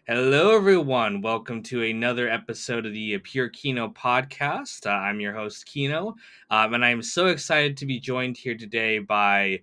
Hello, everyone. Welcome to another episode of the Pure Kino podcast. I'm your host, Kino, and I'm so excited to be joined here today by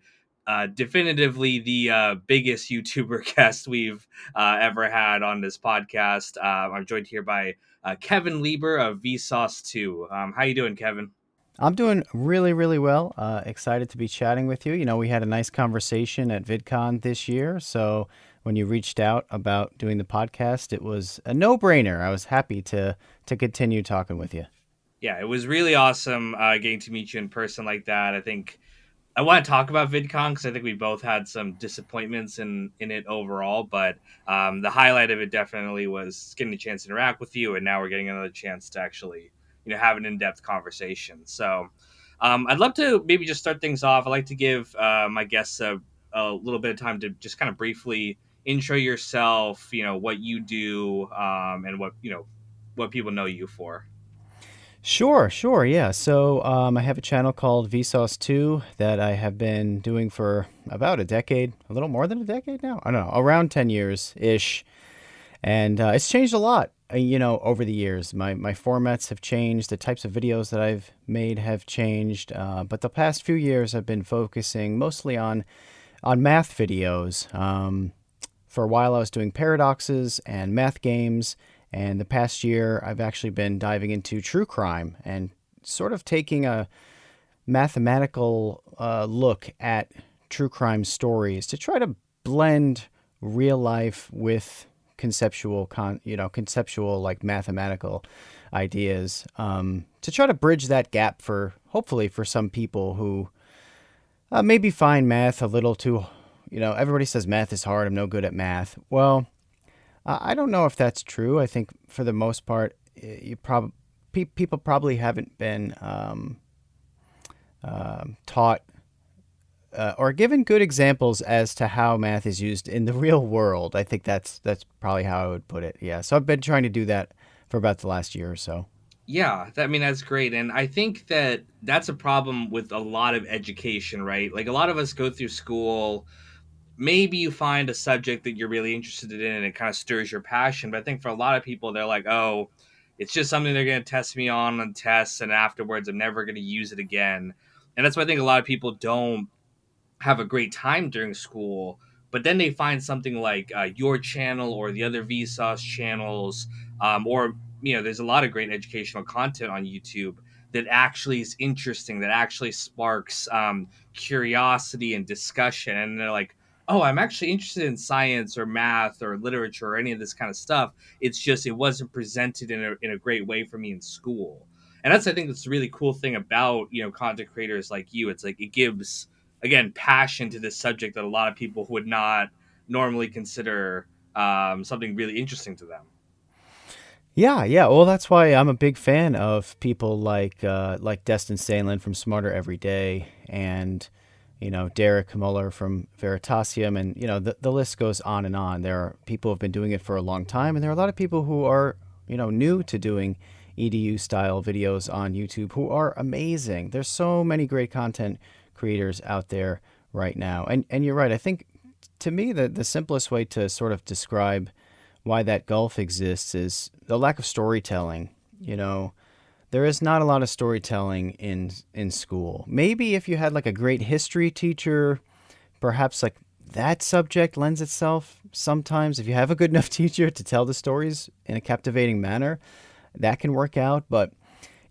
definitively the biggest YouTuber guest we've ever had on this podcast. I'm joined here by Kevin Lieber of Vsauce2. How you doing, Kevin? I'm doing really, really well. Excited to be chatting with you. We had a nice conversation at Vidcon this year. So when you reached out about doing the podcast, it was a no-brainer. I was happy to continue talking with you. Yeah, it was really awesome getting to meet you in person like that. I think I want to talk about VidCon because I think we both had some disappointments in it overall, but the highlight of it definitely was getting a chance to interact with you, and now we're getting another chance to actually have an in depth conversation. So I'd love to maybe just start things off. I'd like to give my guests a little bit of time to just kind of briefly intro yourself. What you do, and what people know you for. Sure, sure, yeah. So I have a channel called Vsauce2 that I have been doing for about a decade, a little more than a decade now. I don't know, around 10 years ish. And it's changed a lot, over the years. My formats have changed. The types of videos that I've made have changed. But the past few years, I've been focusing mostly on math videos. For a while, I was doing paradoxes and math games. And the past year, I've actually been diving into true crime and sort of taking a mathematical look at true crime stories to try to blend real life with conceptual like mathematical ideas, to try to bridge that gap for hopefully for some people who maybe find math a little too. Everybody says math is hard. I'm no good at math. Well, I don't know if that's true. I think for the most part, people probably haven't been taught or given good examples as to how math is used in the real world. I think that's probably how I would put it. Yeah. So I've been trying to do that for about the last year or so. Yeah, I mean that's great, and I think that that's a problem with a lot of education, right? Like a lot of us go through school. Maybe you find a subject that you're really interested in, and it kind of stirs your passion. But I think for a lot of people, they're like, "Oh, it's just something they're going to test me on tests, and afterwards, I'm never going to use it again." And that's why I think a lot of people don't have a great time during school, but then they find something like your channel or the other Vsauce channels, or there's a lot of great educational content on YouTube that actually is interesting, that actually sparks curiosity and discussion, and they're like, "Oh, I'm actually interested in science or math or literature or any of this kind of stuff. It's just it wasn't presented in a great way for me in school." And that's I think that's the really cool thing about content creators like you. It's like it gives again passion to this subject that a lot of people would not normally consider something really interesting to them. Yeah, yeah. Well, that's why I'm a big fan of people like Destin Sandlin from Smarter Every Day, and Derek Muller from Veritasium, and the list goes on and on. There are people who have been doing it for a long time, and there are a lot of people who are new to doing EDU style videos on YouTube who are amazing. There's so many great content creators out there right now, and you're right. I think to me the simplest way to sort of describe why that gulf exists is the lack of storytelling. You know, there is not a lot of storytelling in school. Maybe if you had like a great history teacher, perhaps like that subject lends itself sometimes. If you have a good enough teacher to tell the stories in a captivating manner, that can work out. But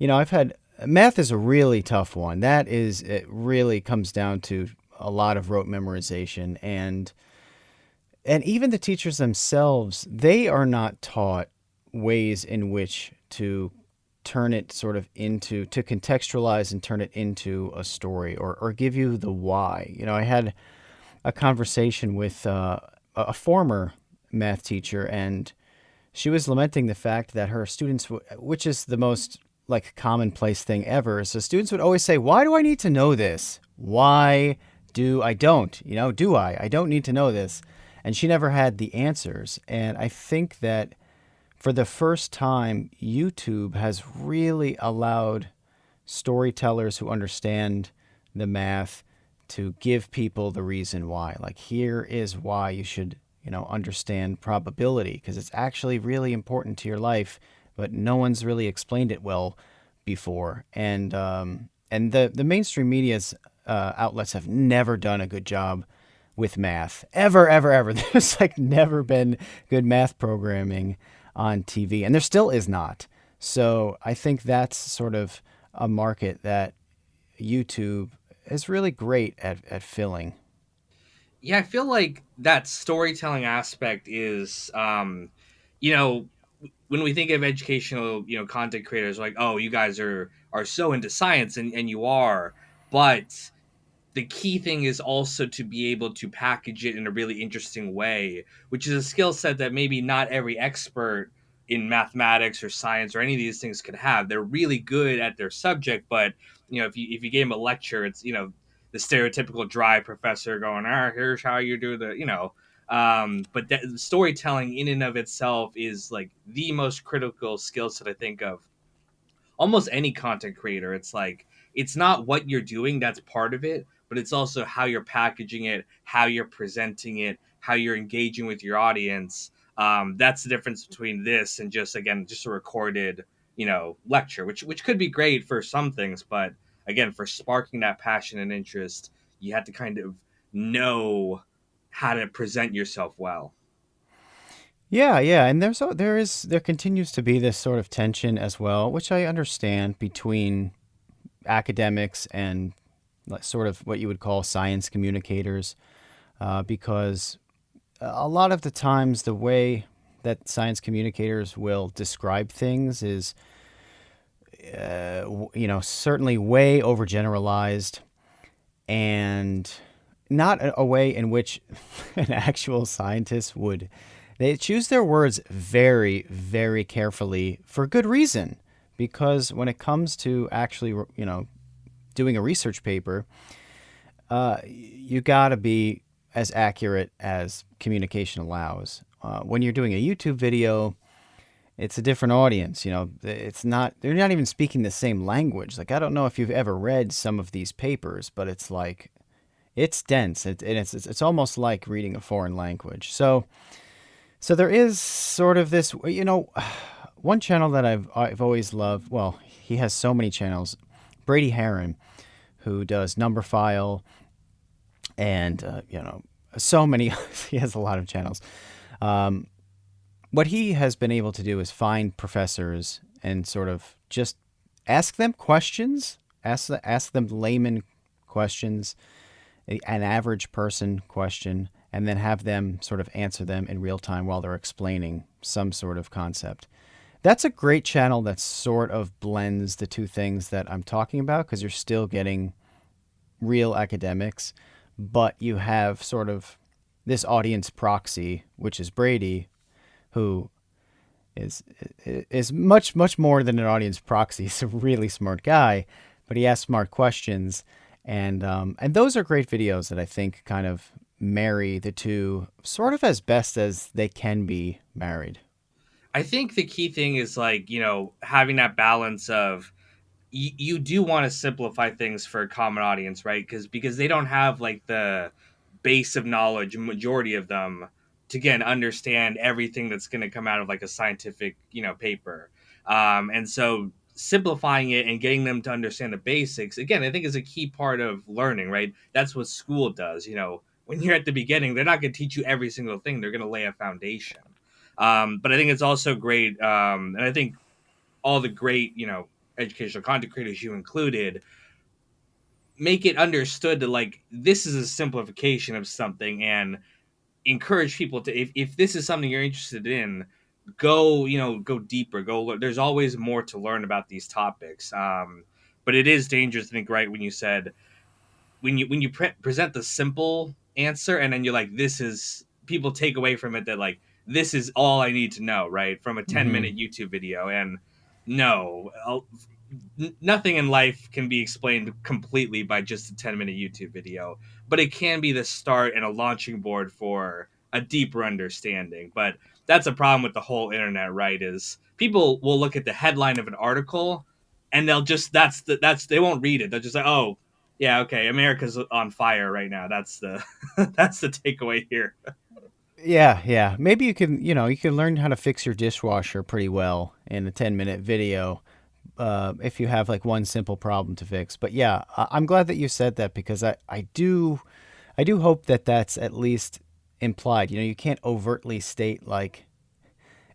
I've had math is a really tough one. It really comes down to a lot of rote memorization, and even the teachers themselves, they are not taught ways in which to turn it sort of into to contextualize and turn it into a story, or give you the why. I had a conversation with a former math teacher, and she was lamenting the fact that her students, which is the most like commonplace thing ever, so students would always say, "Why do I need to know this? Why do I don't? Do I don't need to know this?" And she never had the answers. And I think that for the first time, YouTube has really allowed storytellers who understand the math to give people the reason why. Like, here is why you should understand probability because it's actually really important to your life, but no one's really explained it well before. And the mainstream media's outlets have never done a good job with math ever, ever, ever. There's like never been good math programming on TV, and there still is not. So I think that's sort of a market that YouTube is really great at filling. Yeah, I feel like that storytelling aspect is, you know, when we think of educational, content creators, like, oh, you guys are so into science, and you are, but the key thing is also to be able to package it in a really interesting way, which is a skill set that maybe not every expert in mathematics or science or any of these things could have. They're really good at their subject, but if you gave them a lecture, it's the stereotypical dry professor going, here's how you do the but that storytelling in and of itself is like the most critical skill set I think of almost any content creator. It's like it's not what you're doing, that's part of it, but it's also how you're packaging it, how you're presenting it, how you're engaging with your audience. That's the difference between this and just a recorded lecture, which could be great for some things, but again, for sparking that passion and interest, you have to kind of know how to present yourself well. Yeah, yeah, and there continues to be this sort of tension as well, which I understand between academics and like, sort of what you would call science communicators, because a lot of the times the way that science communicators will describe things is, certainly way overgeneralized and not a way in which an actual scientist would. They choose their words very, very carefully for good reason, because when it comes to actually, doing a research paper, you got to be as accurate as communication allows. When you're doing a YouTube video, it's a different audience. It's not, they're not even speaking the same language. Like, I don't know if you've ever read some of these papers, but it's like, it's dense. It's almost like reading a foreign language. So there is sort of this, one channel that I've always loved. Well, he has so many channels. Brady Haran, who does Number File, and so many. He has a lot of channels. Um, what he has been able to do is find professors and sort of just ask them questions, ask them layman questions, an average person question, and then have them sort of answer them in real time while they're explaining some sort of concept. That's a great channel that sort of blends the two things that I'm talking about because you're still getting real academics, but you have sort of this audience proxy, which is Brady, who is is much more than an audience proxy. He's a really smart guy, but he asks smart questions, and those are great videos that I think kind of marry the two sort of as best as they can be married. I think the key thing is like, having that balance of you do want to simplify things for a common audience, right? Because they don't have like the base of knowledge, majority of them, to again understand everything that's going to come out of like a scientific paper, and so simplifying it and getting them to understand the basics again, I think is a key part of learning, right? That's what school does. When you're at the beginning, they're not going to teach you every single thing, they're going to lay a foundation. But I think it's also great, and I think all the great, educational content creators, you included, make it understood that like this is a simplification of something and encourage people to if this is something you're interested in, go deeper, there's always more to learn about these topics. But it is dangerous, I think, right, when you said when you present the simple answer and then you're like, this is, people take away from it that like this is all I need to know, right, from a 10-minute Mm-hmm. YouTube video. And no, nothing in life can be explained completely by just a 10-minute YouTube video, but it can be the start and a launching board for a deeper understanding. But that's a problem with the whole internet, right? Is people will look at the headline of an article and they'll just that's they won't read it. They'll just say, "Oh, yeah, okay, America's on fire right now." That's the that's the takeaway here. Yeah, yeah. Maybe you can, you can learn how to fix your dishwasher pretty well in a 10-minute video, if you have like one simple problem to fix. But yeah, I'm glad that you said that because I do hope that that's at least implied. You can't overtly state like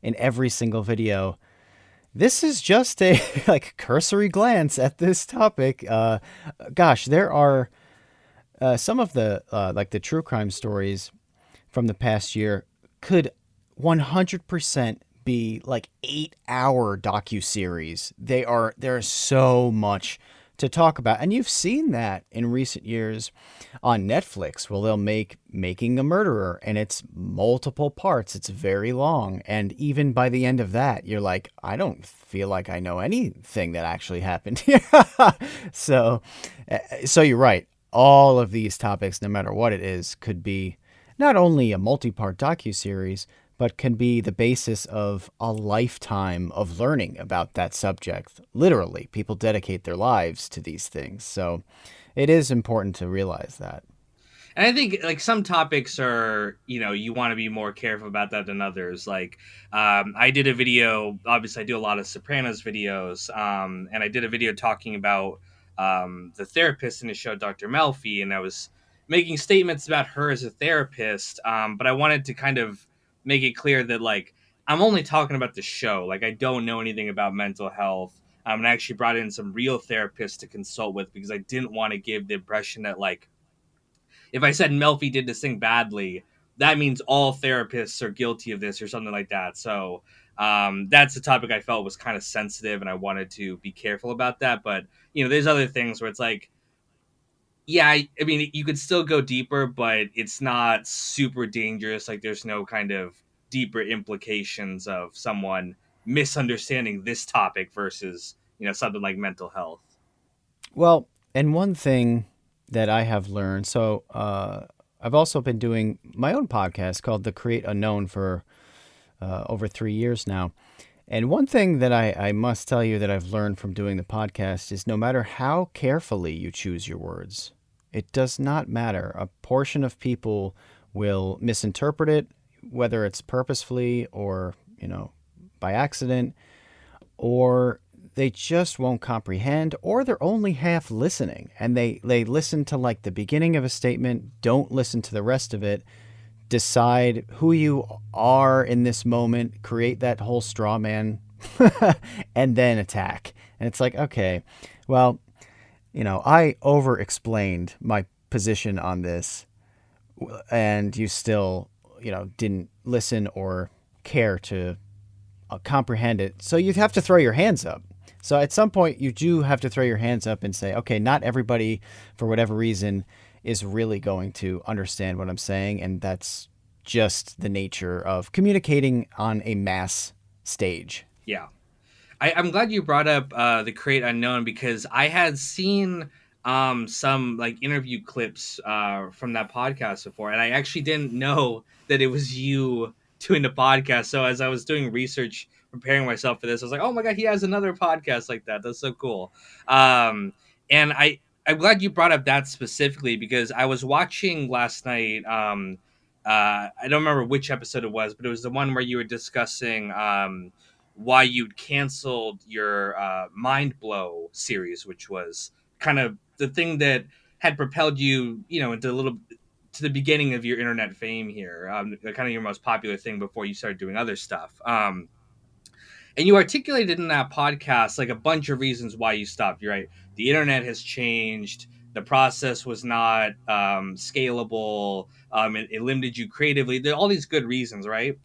in every single video, this is just a like cursory glance at this topic. Gosh, there are some of the like the true crime stories from the past year could 100% be like 8-hour docu-series. There's so much to talk about, and you've seen that in recent years on Netflix. Well, they'll make Making a Murderer, and it's multiple parts. It's very long, and even by the end of that, you're like, I don't feel like I know anything that actually happened here. so, so you're right. All of these topics, no matter what it is, could be not only a multi-part docu-series, but can be the basis of a lifetime of learning about that subject. Literally, people dedicate their lives to these things. So it is important to realize that. And I think like some topics are, you want to be more careful about that than others. Like, I did a video. Obviously, I do a lot of Sopranos videos, and I did a video talking about the therapist in the show, Dr. Melfi, and I was making statements about her as a therapist. But I wanted to kind of make it clear that like I'm only talking about the show. Like, I don't know anything about mental health. And I actually brought in some real therapists to consult with because I didn't want to give the impression that like if I said Melfi did this thing badly, that means all therapists are guilty of this or something like that. So that's a topic I felt was kind of sensitive, and I wanted to be careful about that. But there's other things where it's like, yeah, I mean, you could still go deeper, but it's not super dangerous. Like, there's no kind of deeper implications of someone misunderstanding this topic versus something like mental health. Well, and one thing that I have learned, so I've also been doing my own podcast called The Create Unknown for over 3 years now. And one thing that I must tell you that I've learned from doing the podcast is no matter how carefully you choose your words, it does not matter. A portion of people will misinterpret it, whether it's purposefully or, by accident, or they just won't comprehend, or they're only half listening and they listen to like the beginning of a statement, don't listen to the rest of it, decide who you are in this moment, create that whole straw man, and then attack. And it's like, okay, well, I over explained my position on this, and you still, didn't listen or care to comprehend it. So you have to throw your hands up. So at some point, you do have to throw your hands up and say, okay, not everybody, for whatever reason, is really going to understand what I'm saying. And that's just the nature of communicating on a mass stage. Yeah. I'm glad you brought up the Create Unknown because I had seen some like interview clips from that podcast before, and I actually didn't know that it was you doing the podcast. So as I was doing research, preparing myself for this, I was like, "Oh my god, he has another podcast like that. That's so cool." Um, and I'm glad you brought up that specifically because I was watching last night. I don't remember which episode it was, but it was the one where you were discussing. Why you'd canceled your Mind Blow series, which was kind of the thing that had propelled you, into a little to the beginning of your internet fame here, kind of your most popular thing before you started doing other stuff. And you articulated in that podcast like a bunch of reasons why you stopped. You're right. The internet has changed. The process was not scalable. It limited you creatively. There are all these good reasons, right?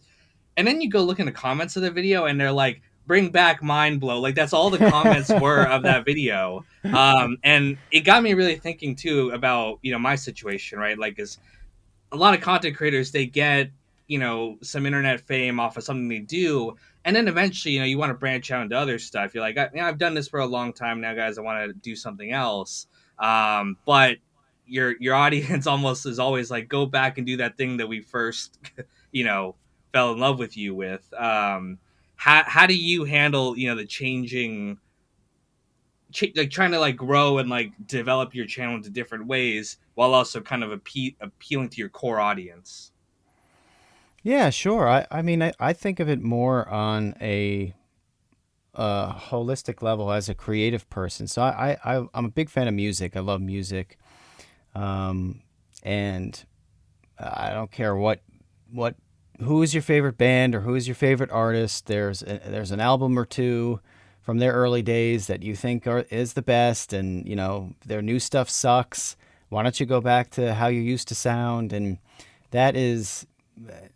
And then you go look in the comments of the video and they're like, bring back Mind Blow. Like that's all the comments were of that video. And it got me really thinking too about, my situation, right? Like, is a lot of content creators, they get, some internet fame off of something they do. And then eventually, you want to branch out into other stuff. You're like, I've done this for a long time now, guys. I want to do something else. But your audience almost is always like, go back and do that thing that we first, you know, fell in love with you with. How do you handle, the changing, like trying to like grow and like develop your channel into different ways while also kind of appealing to your core audience? Yeah, sure. I mean, I think of it more on a holistic level as a creative person. So I'm a big fan of music. I love music. Um, and I don't care what who is your favorite band or who is your favorite artist. There's an album or two from their early days that you think is the best, and you know their new stuff sucks. Why don't you go back to how you used to sound? And that is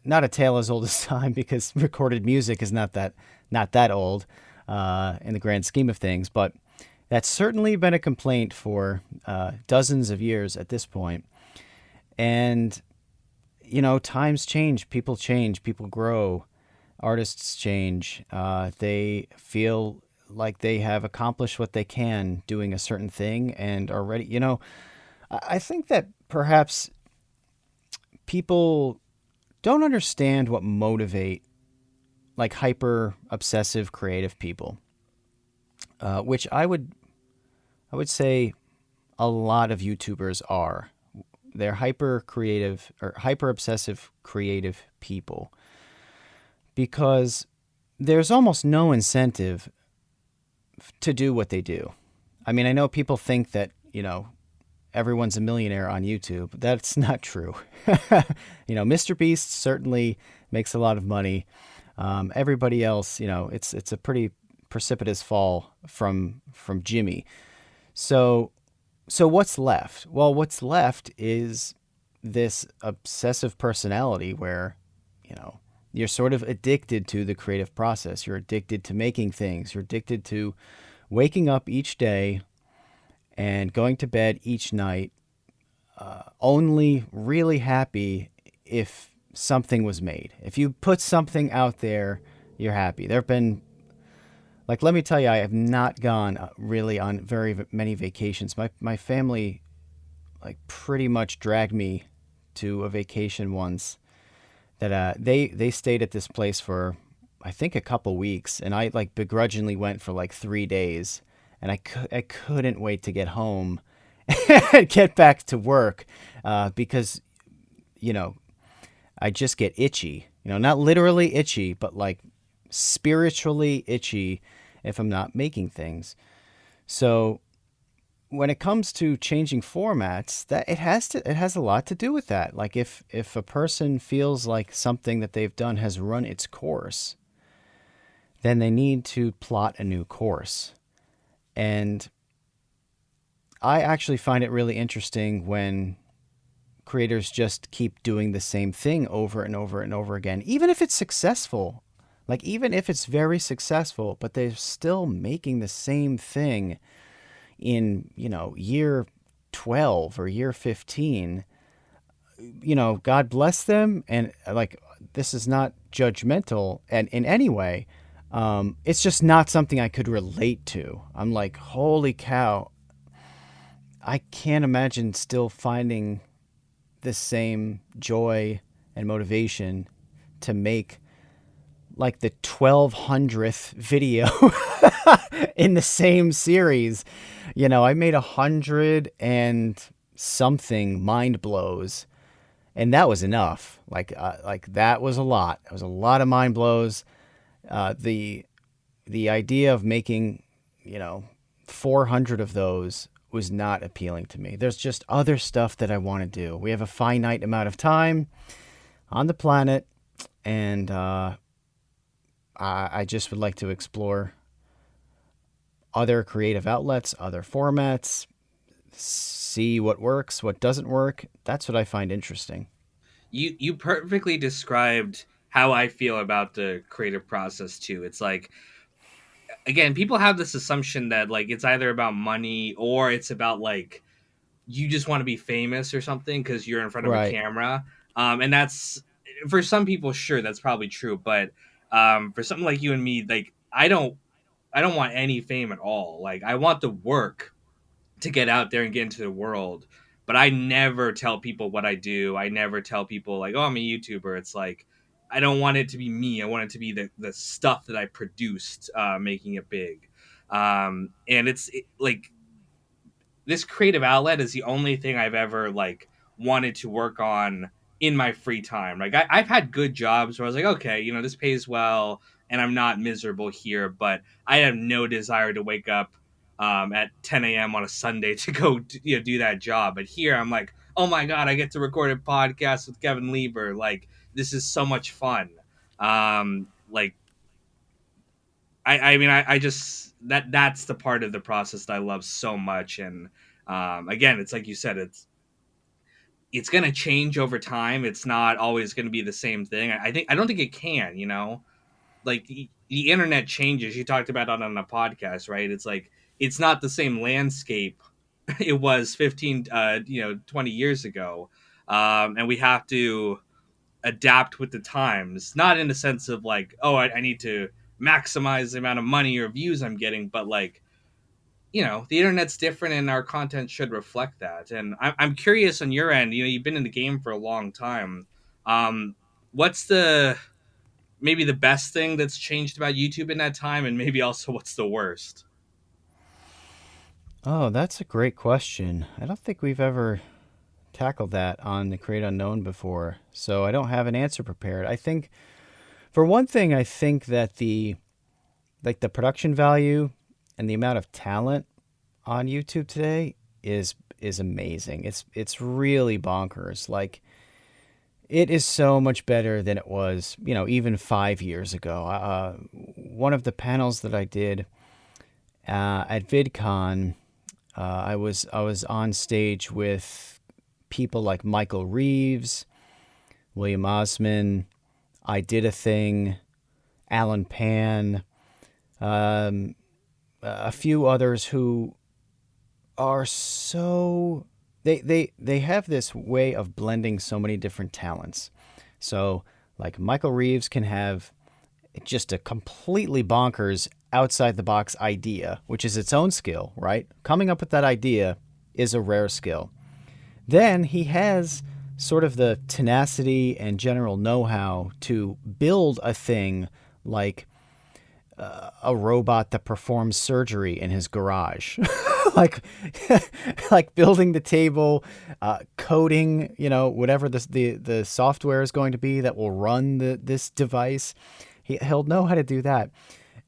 not a tale as old as time because recorded music is not that old in the grand scheme of things. But that's certainly been a complaint for dozens of years at this point. And you know, times change, people grow, artists change. They feel like they have accomplished what they can doing a certain thing and are ready. You know, I think that perhaps people don't understand what motivate like hyper obsessive creative people, which I would say a lot of YouTubers are. They're hyper creative or hyper obsessive creative people because there's almost no incentive to do what they do. I mean, I know people think that, you know, everyone's a millionaire on YouTube. That's not true. You know, Mr. Beast certainly makes a lot of money. Everybody else, you know, it's a pretty precipitous fall from Jimmy. So so what's left? Well, what's left is this obsessive personality where, you know, you're sort of addicted to the creative process. You're addicted to making things. You're addicted to waking up each day and going to bed each night, only really happy if something was made. If you put something out there, you're happy. There have been, like, let me tell you, I have not gone really on very many vacations. My family, like, pretty much dragged me to a vacation once that they stayed at this place for I think a couple weeks, and I like begrudgingly went for like 3 days, and I couldn't wait to get home and get back to work because you know I just get itchy, you know, not literally itchy, but like spiritually itchy if I'm not making things. So when it comes to changing formats, that it has a lot to do with that. Like if a person feels like something that they've done has run its course, then they need to plot a new course. And I actually find it really interesting when creators just keep doing the same thing over and over and over again, even if it's successful. Like even if it's very successful, but they're still making the same thing in, you know, year 12 or year 15. You know, God bless them. And like, this is not judgmental and in any way. It's just not something I could relate to. I'm like, holy cow, I can't imagine still finding the same joy and motivation to make like the 1200th video in the same series. You know, I made 100 and something mind blows, and that was enough. Like that was a lot. It was a lot of mind blows. The idea of making, you know, 400 of those was not appealing to me. There's just other stuff that I want to do. We have a finite amount of time on the planet, and I just would like to explore other creative outlets, other formats, see what works, what doesn't work. That's what I find interesting. You perfectly described how I feel about the creative process too. It's like, again, people have this assumption that like it's either about money or it's about like you just want to be famous or something because you're in front of a Right. camera. And that's, for some people, sure, that's probably true. But for something like you and me, like I don't want any fame at all. Like I want the work to get out there and get into the world. But I never tell people what I do. I never tell people like, oh, I'm a YouTuber. It's like I don't want it to be me. I want it to be the stuff that I produced, making it big. And like this creative outlet is the only thing I've ever like wanted to work on in my free time. Like I've had good jobs where I was like, okay, you know, this pays well and I'm not miserable here, but I have no desire to wake up at 10 a.m. on a Sunday to go you know, do that job. But here I'm like, oh my God, I get to record a podcast with Kevin Lieber. Like, this is so much fun. Like, I mean, I just, that's the part of the process that I love so much. And again, it's like you said, it's going to change over time. It's not always going to be the same thing. I don't think it can, you know, like the internet changes. You talked about it on a podcast, right? It's like, it's not the same landscape it was 15, you know, 20 years ago. And we have to adapt with the times, not in the sense of like, oh, I need to maximize the amount of money or views I'm getting, but like, you know, the internet's different and our content should reflect that. And I'm curious on your end, you know, you've been in the game for a long time. Um, what's the maybe the best thing that's changed about YouTube in that time, and maybe also what's the worst? Oh, that's a great question. I don't think we've ever tackled that on the Create Unknown before, so I don't have an answer prepared. I think, for one thing, I think that the production value and the amount of talent on YouTube today is amazing. It's really bonkers. Like, it is so much better than it was, you know, even 5 years ago. One of the panels that I did at Vidcon, I was on stage with people like Michael Reeves, William Osman, I Did a Thing, Alan Pan, um, a few others who are so they have this way of blending so many different talents. So like Michael Reeves can have just a completely bonkers outside the box idea, which is its own skill, right? Coming up with that idea is a rare skill. Then he has sort of the tenacity and general know-how to build a thing like a robot that performs surgery in his garage, like like building the table, coding, you know, whatever the software is going to be that will run this device. He'll know how to do that,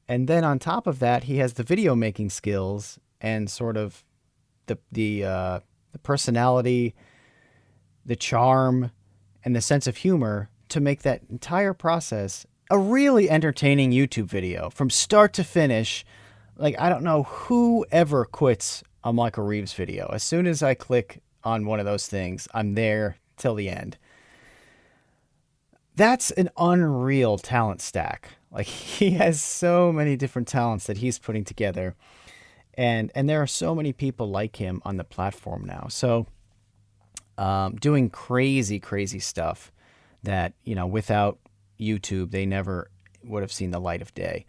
and then on top of that, he has the video making skills and sort of the personality, the charm, and the sense of humor to make that entire process a really entertaining YouTube video from start to finish. Like, I don't know who ever quits a Michael Reeves video. As soon as I click on one of those things, I'm there till the end. That's an unreal talent stack. Like, he has so many different talents that he's putting together. And there are so many people like him on the platform now. So doing crazy, crazy stuff that, you know, without YouTube, they never would have seen the light of day.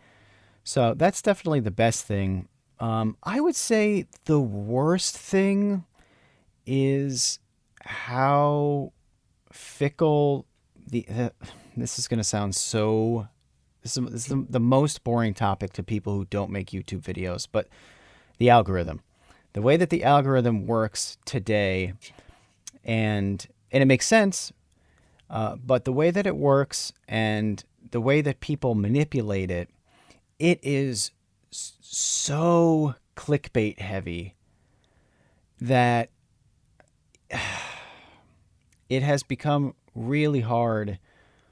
So that's definitely the best thing. I would say the worst thing is how fickle this is going to sound so. This is the most boring topic to people who don't make YouTube videos, but the algorithm, the way that the algorithm works today, and it makes sense. But the way that it works and the way that people manipulate it, it is so clickbait heavy that it has become really hard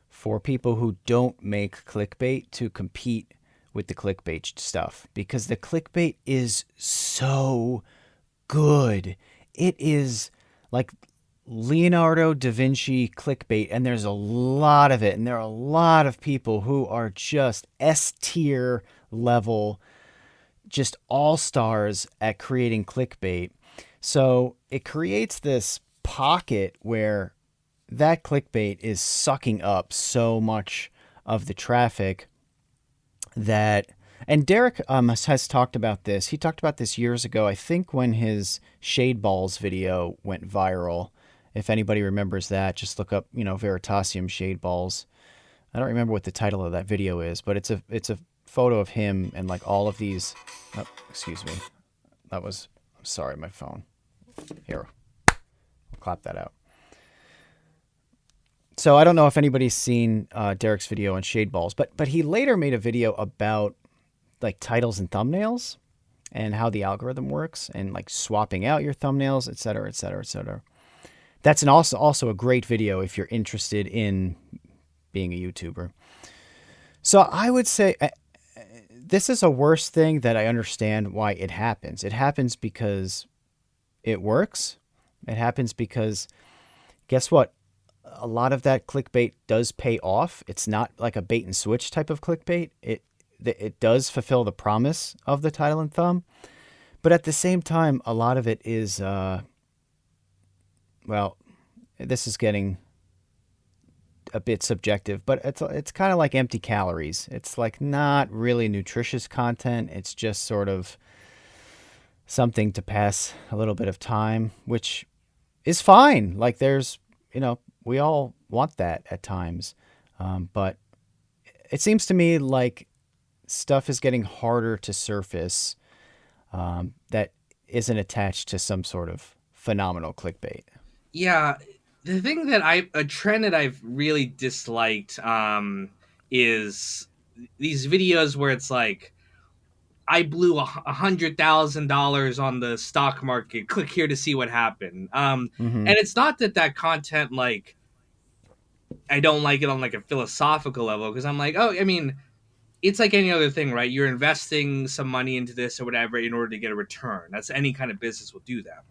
for people who don't make clickbait to compete with the clickbait stuff, because the clickbait is so good. It is like Leonardo da Vinci clickbait, and there's a lot of it, and there are a lot of people who are just S tier level, just all stars at creating clickbait. So it creates this pocket where that clickbait is sucking up so much of the traffic that. And Derek has talked about this. He talked about this years ago, I think, when his Shade Balls video went viral. If anybody remembers that, just look up, you know, Veritasium Shade Balls. I don't remember what the title of that video is, but it's a photo of him and like all of these. Oh, excuse me. I'm sorry, my phone. Here, I'll clap that out. So I don't know if anybody's seen Derek's video on shade balls, but he later made a video about like titles and thumbnails and how the algorithm works and like swapping out your thumbnails, et cetera, et cetera, et cetera. That's an also a great video if you're interested in being a YouTuber. So I would say this is a worse thing that I understand why it happens. It happens because it works. It happens because guess what? A lot of that clickbait does pay off. It's not like a bait and switch type of clickbait. It does fulfill the promise of the title and thumb, but at the same time, a lot of it is well, this is getting a bit subjective, but it's kind of like empty calories. It's like not really nutritious content. It's just sort of something to pass a little bit of time, which is fine. Like there's, we all want that at times. But it seems to me like stuff is getting harder to surface that isn't attached to some sort of phenomenal clickbait. Yeah, the thing that a trend that I've really disliked is these videos where it's like I blew $100,000 on the stock market. Click here to see what happened. Mm-hmm. And it's not that that content like I don't like it on like a philosophical level because I'm like, oh, I mean, it's like any other thing, right? You're investing some money into this or whatever in order to get a return. That's any kind of business will do that.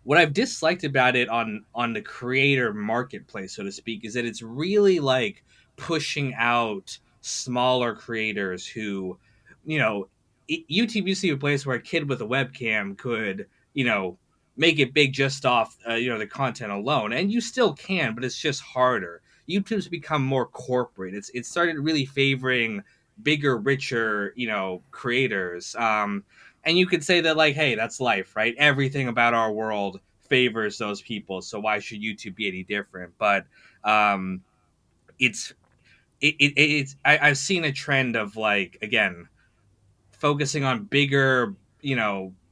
What I've disliked about it on the creator marketplace, so to speak, is that it's really like pushing out smaller creators who, you know, YouTube used to be a place where a kid with a webcam could, make it big just off, the content alone, and you still can, but it's just harder. YouTube's become more corporate. It started really favoring bigger, richer, creators. And you could say that like, hey, that's life, right? Everything about our world favors those people, so why should YouTube be any different? But um it's I've seen a trend of like, again, focusing on bigger,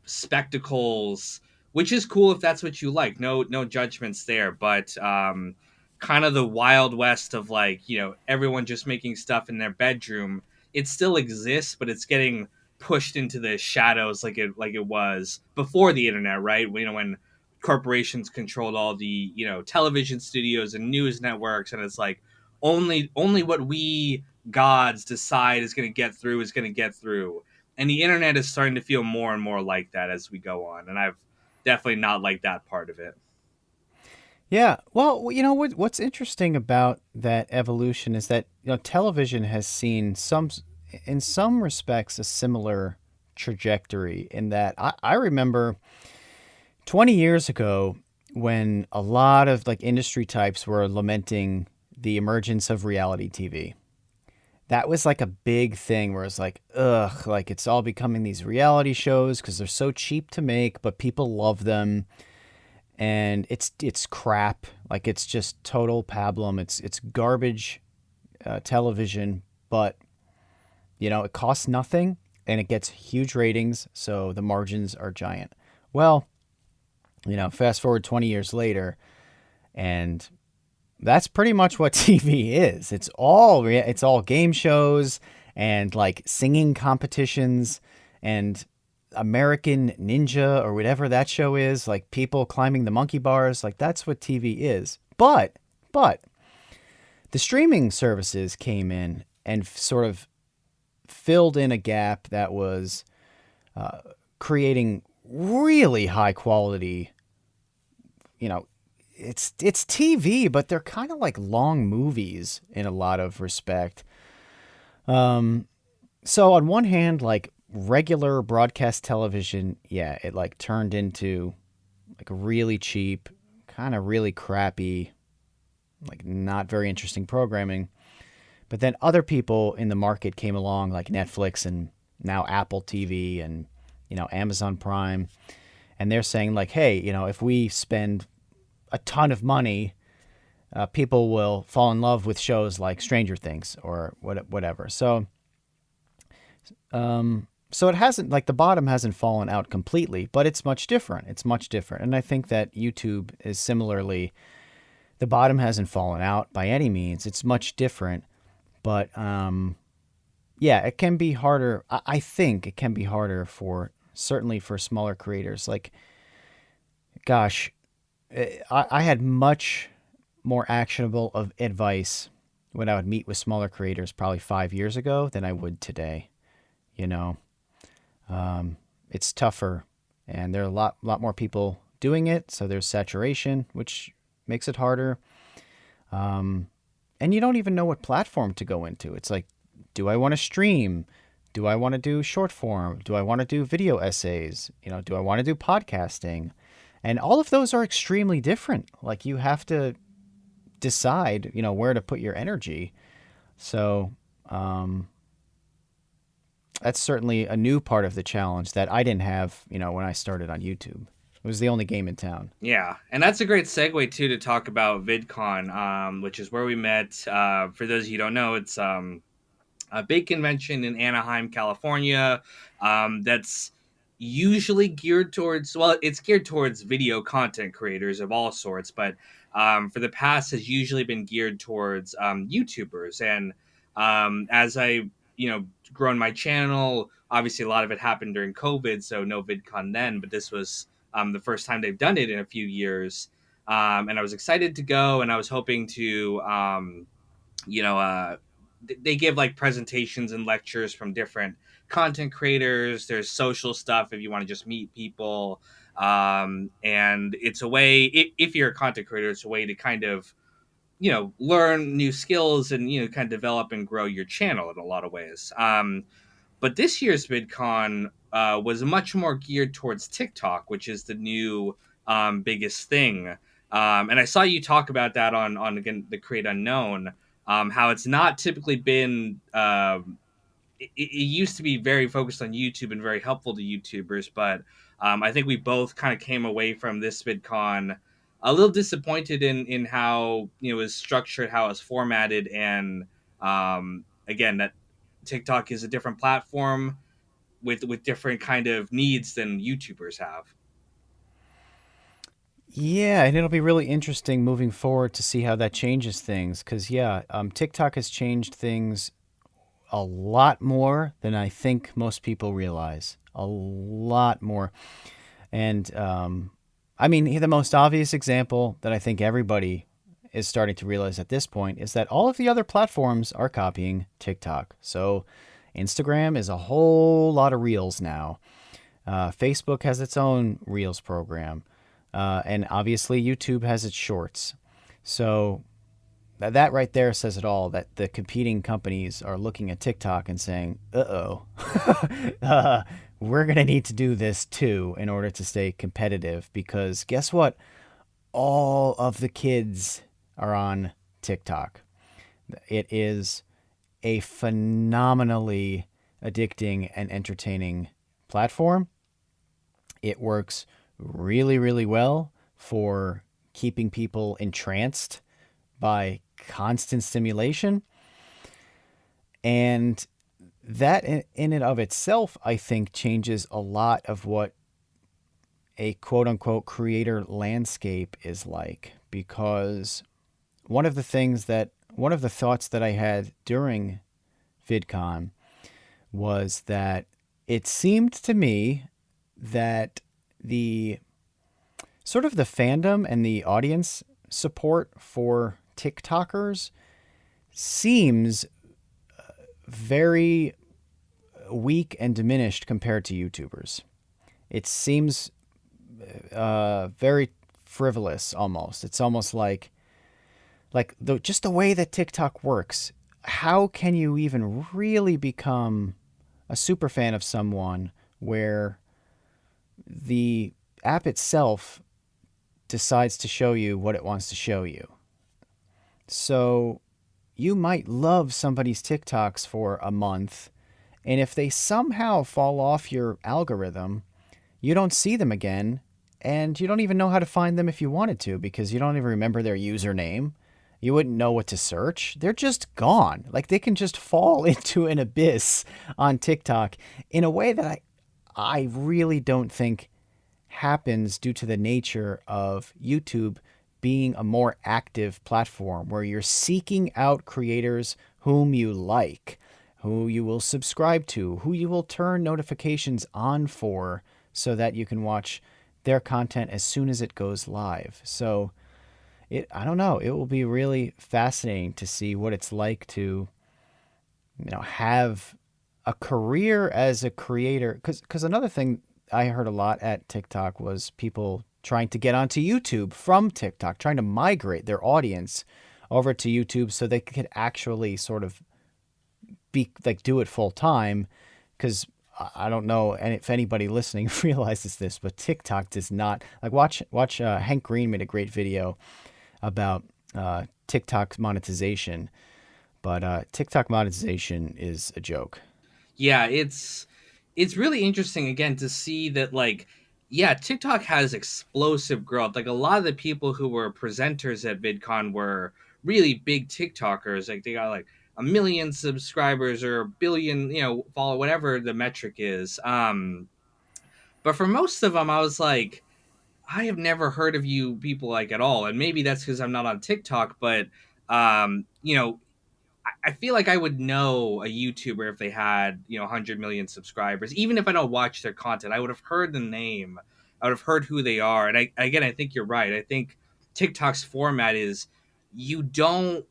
spectacles, which is cool if that's what you like. No judgments there, but kind of the wild west of like, everyone just making stuff in their bedroom. It still exists, but it's getting pushed into the shadows like it was before the internet, right? When corporations controlled all the, television studios and news networks, and it's like only what we gods decide is going to get through is going to get through, and the internet is starting to feel more and more like that as we go on, and I've definitely not liked that part of it. Yeah. Well, what's interesting about that evolution is that television has seen in some respects, a similar trajectory. In that, I remember 20 years ago when a lot of like industry types were lamenting the emergence of reality TV. That was like a big thing where it's like, ugh, like it's all becoming these reality shows because they're so cheap to make, but people love them, and it's crap. Like it's just total pablum. It's garbage television, but it costs nothing and it gets huge ratings, so the margins are giant. Well, fast forward 20 years later, and that's pretty much what TV is. It's all game shows and like singing competitions and American Ninja or whatever that show is, like people climbing the monkey bars, like that's what TV is. But the streaming services came in and sort of filled in a gap that was creating really high quality, you know, it's TV, but they're kind of like long movies in a lot of respect. So on one hand, like regular broadcast television, yeah, it like turned into like really cheap, kind of really crappy, like not very interesting programming. But then other people in the market came along, like Netflix and now Apple TV and Amazon Prime, and they're saying like, hey, if we spend a ton of money, people will fall in love with shows like Stranger Things or whatever. So it hasn't, like, the bottom hasn't fallen out completely, but it's much different. It's much different, and I think that YouTube is similarly The bottom hasn't fallen out by any means. It's much different, but yeah, it can be harder. I think it can be harder for certainly for smaller creators. Like, gosh, I had much more actionable of advice when I would meet with smaller creators probably 5 years ago than I would today. You know, it's tougher, and there are a lot more people doing it, so there's saturation, which makes it harder. And you don't even know what platform to go into. It's like, do I want to stream? Do I want to do short form? Do I want to do video essays? Do I want to do podcasting? And all of those are extremely different. Like, you have to decide, where to put your energy. So, that's certainly a new part of the challenge that I didn't have, when I started on YouTube. It was the only game in town. Yeah, and that's a great segue too to talk about VidCon, which is where we met. For those of you who don't know, it's a big convention in Anaheim, California. That's usually geared towards, well, it's geared towards video content creators of all sorts, but for the past has usually been geared towards YouTubers. And as I, grown my channel, obviously a lot of it happened during COVID, so no VidCon then, but this was the first time they've done it in a few years. And I was excited to go, and I was hoping to, you know, uh, they give like presentations and lectures from different content creators. There's social stuff if you want to just meet people. And it's a way, if you're a content creator, it's a way to kind of, learn new skills and, kind of develop and grow your channel in a lot of ways. But this year's VidCon was much more geared towards TikTok, which is the new biggest thing. And I saw you talk about that on again the Create Unknown, how it's not typically been. It used to be very focused on YouTube and very helpful to YouTubers, but I think we both kind of came away from this VidCon a little disappointed in how it was structured, how it was formatted, and again that TikTok is a different platform with different kind of needs than YouTubers have. Yeah, and it'll be really interesting moving forward to see how that changes things. Because, yeah, TikTok has changed things a lot more than I think most people realize. A lot more. And, I mean, the most obvious example that I think everybody is starting to realize at this point is that all of the other platforms are copying TikTok. So, Instagram is a whole lot of reels now. Facebook has its own reels program. And obviously, YouTube has its shorts. So that right there says it all, that the competing companies are looking at TikTok and saying, uh-oh, we're going to need to do this too in order to stay competitive. Because guess what? All of the kids are on TikTok. It is a phenomenally addicting and entertaining platform. It works really, really well for keeping people entranced by constant stimulation. And that in and of itself, I think, changes a lot of what a quote unquote creator landscape is like. Because one of the thoughts that I had during VidCon was that it seemed to me that the sort of the fandom and the audience support for TikTokers seems very weak and diminished compared to YouTubers. It seems very frivolous almost. It's almost like just the way that TikTok works. How can you even really become a super fan of someone where the app itself decides to show you what it wants to show you? So you might love somebody's TikToks for a month, and if they somehow fall off your algorithm, you don't see them again, and you don't even know how to find them if you wanted to, because you don't even remember their username. You wouldn't know what to search. They're just gone. Like, they can just fall into an abyss on TikTok in a way that I really don't think happens due to the nature of YouTube being a more active platform where you're seeking out creators whom you like, who you will subscribe to, who you will turn notifications on for so that you can watch their content as soon as it goes live. So I don't know, it will be really fascinating to see what it's like to, have a career as a creator. Because another thing I heard a lot at TikTok was people trying to get onto YouTube from TikTok, trying to migrate their audience over to YouTube so they could actually sort of be like do it full time. Because I don't know, and if anybody listening realizes this, but TikTok does not like watch. Hank Green made a great video about TikTok's monetization, but TikTok monetization is a joke. Yeah, it's really interesting again to see that, like, yeah, TikTok has explosive growth. Like, a lot of the people who were presenters at VidCon were really big TikTokers. Like, they got like 1 million subscribers or 1 billion, follow, whatever the metric is. But for most of them, I was like, I have never heard of you people, like, at all. And maybe that's because I'm not on TikTok, but I feel like I would know a YouTuber if they had, 100 million subscribers. Even if I don't watch their content, I would have heard the name. I would have heard who they are. And I think you're right. I think TikTok's format is, you don't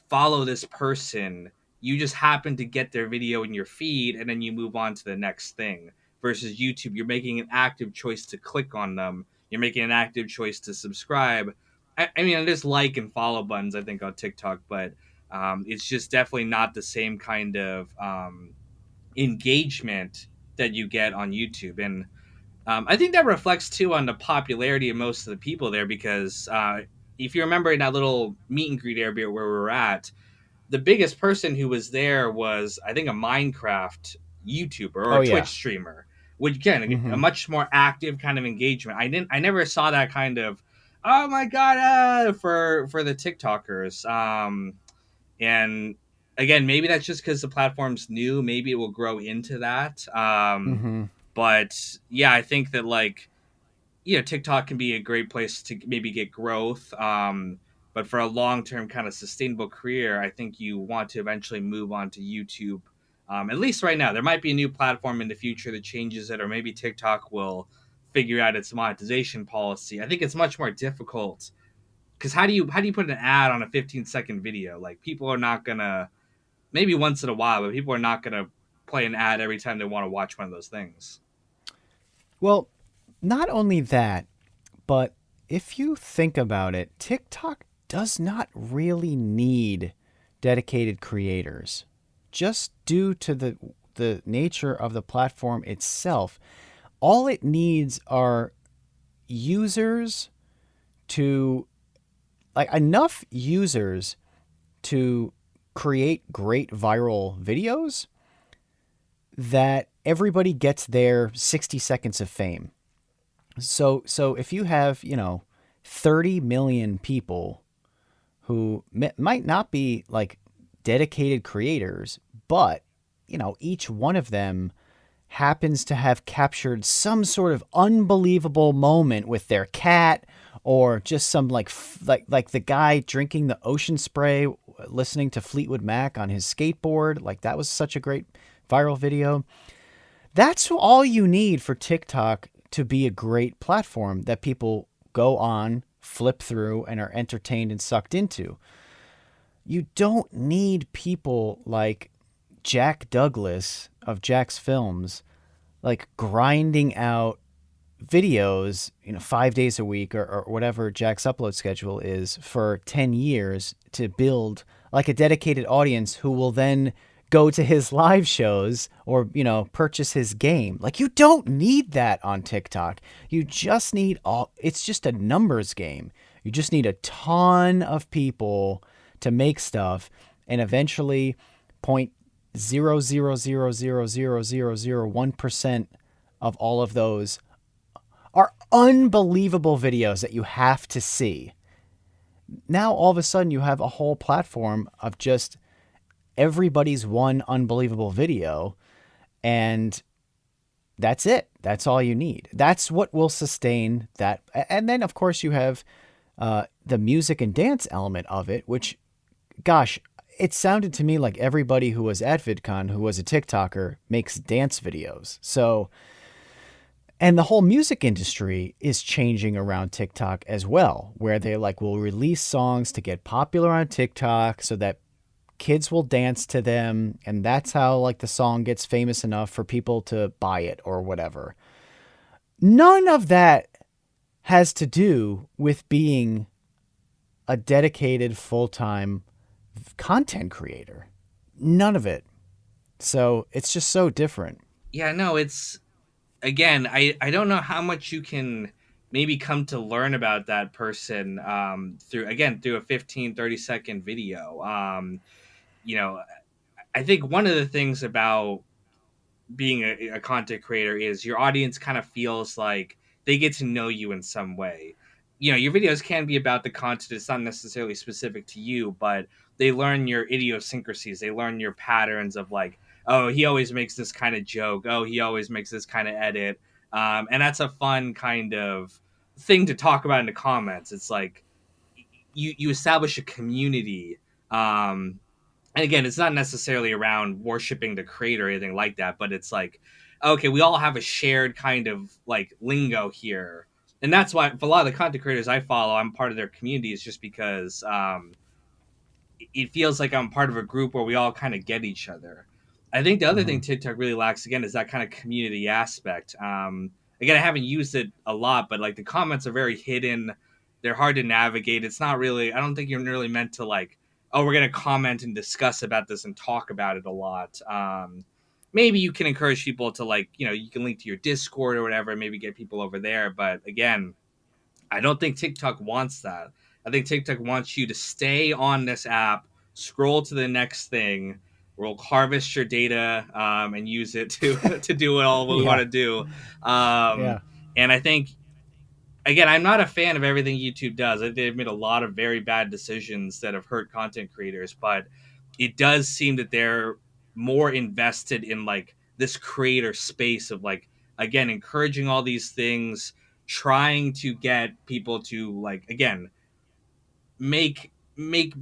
follow this person. You just happen to get their video in your feed and then you move on to the next thing. Versus YouTube, you're making an active choice to click on them. You're making an active choice to subscribe. I mean, there's like and follow buttons, I think, on TikTok, but it's just definitely not the same kind of engagement that you get on YouTube. And I think that reflects too on the popularity of most of the people there, because if you remember in that little meet and greet area where we were at, the biggest person who was there was, I think, a Minecraft YouTuber or Oh a Twitch yeah. streamer, which, again, a Mm-hmm. much more active kind of engagement. I never saw that kind of, oh my god, for the TikTokers. And again, maybe that's just because the platform's new. Maybe it will grow into that. Mm-hmm. But yeah, I think that, like, TikTok can be a great place to maybe get growth. But for a long term kind of sustainable career, I think you want to eventually move on to YouTube. At least right now, there might be a new platform in the future that changes it, or maybe TikTok will figure out its monetization policy. I think it's much more difficult because how do you put an ad on a 15-second video? Like, people are not gonna, maybe once in a while, but people are not gonna play an ad every time they want to watch one of those things. Well, not only that, but if you think about it, TikTok does not really need dedicated creators, just due to the nature of the platform itself. All it needs are users to like enough users to create great viral videos that everybody gets their 60 seconds of fame. So if you have, 30 million people who might not be like dedicated creators, but each one of them happens to have captured some sort of unbelievable moment with their cat, or just some like the guy drinking the ocean spray listening to Fleetwood Mac on his skateboard. Like, that was such a great viral video. That's all you need for TikTok to be a great platform that people go on, flip through, and are entertained and sucked into. You don't need people like Jack Douglas of Jack's Films, like grinding out videos, 5 days a week, or whatever Jack's upload schedule is, for 10 years to build like a dedicated audience who will then go to his live shows or, purchase his game. Like, you don't need that on TikTok. You just need it's just a numbers game. You just need a ton of people to make stuff, and eventually 0.000000001% of all of those are unbelievable videos that you have to see. Now all of a sudden you have a whole platform of just everybody's one unbelievable video, and that's it. That's all you need. That's what will sustain that. And then, of course, you have the music and dance element of it, which, gosh, it sounded to me like everybody who was at VidCon who was a TikToker makes dance videos. So, and the whole music industry is changing around TikTok as well, where they like will release songs to get popular on TikTok so that kids will dance to them, and that's how like the song gets famous enough for people to buy it or whatever. None of that has to do with being a dedicated full-time content creator. None of it. So it's just so different. Yeah, no, it's again, I don't know how much you can maybe come to learn about that person through again through a 15-30 second video. You know, I think one of the things about being a content creator is your audience kind of feels like they get to know you in some way. You know, your videos can be about the content, it's not necessarily specific to you, but they learn your idiosyncrasies, they learn your patterns of like, oh, he always makes this kind of joke, oh, he always makes this kind of edit. And that's a fun kind of thing to talk about in the comments. It's like you establish a community. And again, it's not necessarily around worshiping the creator or anything like that, but it's like, okay, we all have a shared kind of like lingo here. And that's why for a lot of the content creators I follow, I'm part of their community is just because it feels like I'm part of a group where we all kind of get each other. I think the other Mm-hmm. thing TikTok really lacks again is that kind of community aspect. Again, I haven't used it a lot, but like the comments are very hidden. They're hard to navigate. It's not really. I don't think you're really meant to like. Oh, we're gonna comment and discuss about this and talk about it a lot. Maybe you can encourage people to like, you can link to your Discord or whatever, maybe get people over there. But again, I don't think TikTok wants that. I think TikTok wants you to stay on this app, scroll to the next thing. We'll harvest your data and use it to to do all what we want Yeah. to do. Um, Yeah. and I think again, I'm not a fan of everything YouTube does. They've made a lot of very bad decisions that have hurt content creators, but it does seem that they're more invested in like this creator space of like again encouraging all these things, trying to get people to like again make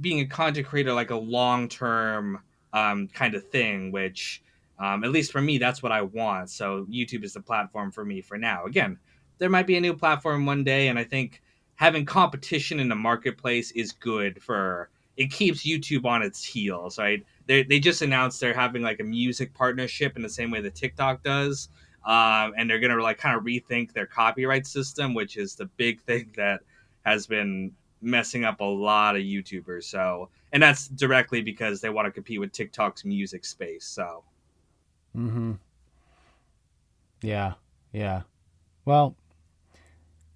being a content creator like a long term kind of thing, which at least for me that's what I want. So YouTube is the platform for me for now. Again, there might be a new platform one day, and I think having competition in the marketplace is good for it keeps YouTube on its heels, right? They just announced they're having like a music partnership in the same way that TikTok does. And they're gonna like kind of rethink their copyright system, which is the big thing that has been messing up a lot of YouTubers. So, and that's directly because they want to compete with TikTok's music space. So, Mm-hmm. Yeah. Yeah. Well,